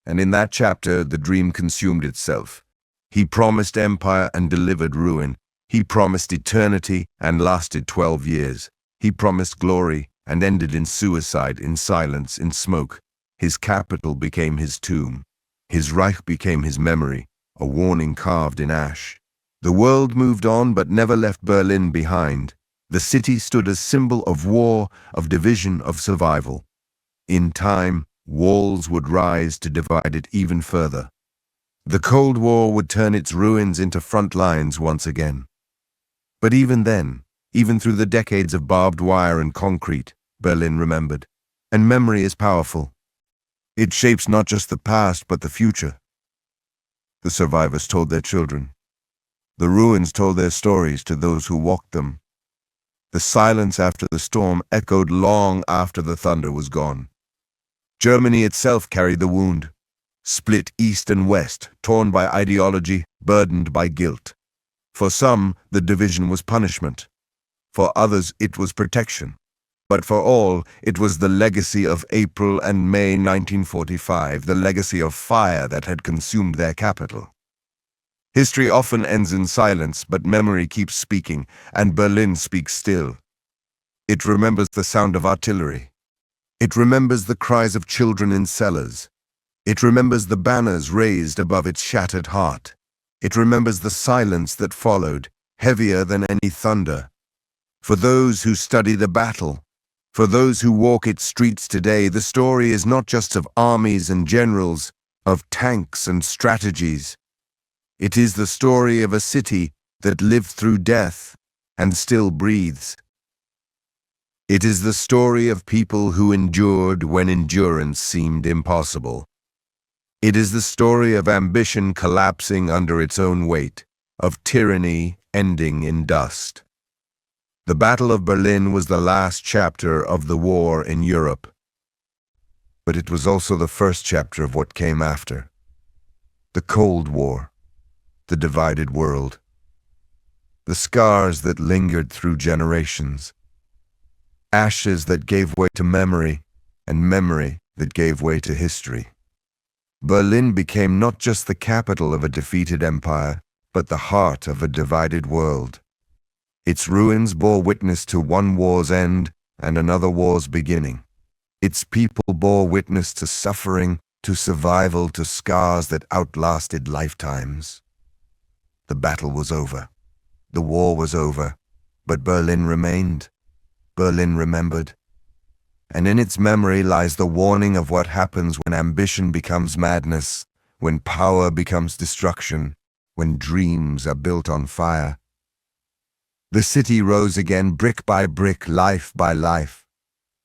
And in that chapter, the dream consumed itself. He promised empire and delivered ruin. He promised eternity and lasted 12 years. He promised glory and ended in suicide, in silence, in smoke. His capital became his tomb. His Reich became his memory, a warning carved in ash. The world moved on but never left Berlin behind. The city stood as symbol of war, of division, of survival. In time, walls would rise to divide it even further. The Cold War would turn its ruins into front lines once again. But even then, even through the decades of barbed wire and concrete, Berlin remembered. And memory is powerful. It shapes not just the past, but the future. The survivors told their children. The ruins told their stories to those who walked them. The silence after the storm echoed long after the thunder was gone. Germany itself carried the wound, split east and west, torn by ideology, burdened by guilt. For some, the division was punishment. For others, it was protection. But for all, it was the legacy of April and May 1945, the legacy of fire that had consumed their capital. History often ends in silence, but memory keeps speaking, and Berlin speaks still. It remembers the sound of artillery. It remembers the cries of children in cellars. It remembers the banners raised above its shattered heart. It remembers the silence that followed, heavier than any thunder. For those who study the battle, for those who walk its streets today, the story is not just of armies and generals, of tanks and strategies. It is the story of a city that lived through death and still breathes. It is the story of people who endured when endurance seemed impossible. It is the story of ambition collapsing under its own weight, of tyranny ending in dust. The Battle of Berlin was the last chapter of the war in Europe. but it was also the first chapter of what came after. The Cold War, the divided world, the scars that lingered through generations, ashes that gave way to memory, and memory that gave way to history. Berlin became not just the capital of a defeated empire, but the heart of a divided world. Its ruins bore witness to one war's end and another war's beginning. Its people bore witness to suffering, to survival, to scars that outlasted lifetimes. The battle was over. The war was over. But Berlin remained. Berlin remembered. And in its memory lies the warning of what happens when ambition becomes madness, when power becomes destruction, when dreams are built on fire. The city rose again brick by brick, life by life.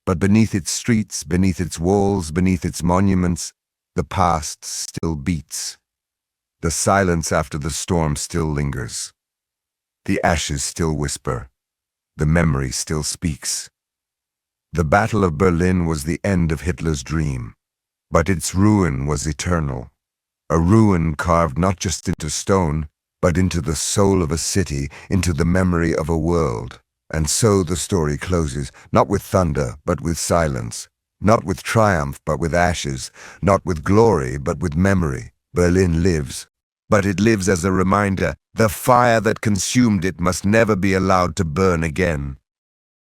But beneath its streets, beneath its walls, beneath its monuments, the past still beats. The silence after the storm still lingers. The ashes still whisper. The memory still speaks. The Battle of Berlin was the end of Hitler's dream, but its ruin was eternal. A ruin carved not just into stone, but into the soul of a city, into the memory of a world. And so the story closes, not with thunder, but with silence, not with triumph, but with ashes, not with glory, but with memory. Berlin lives, but it lives as a reminder. The fire that consumed it must never be allowed to burn again.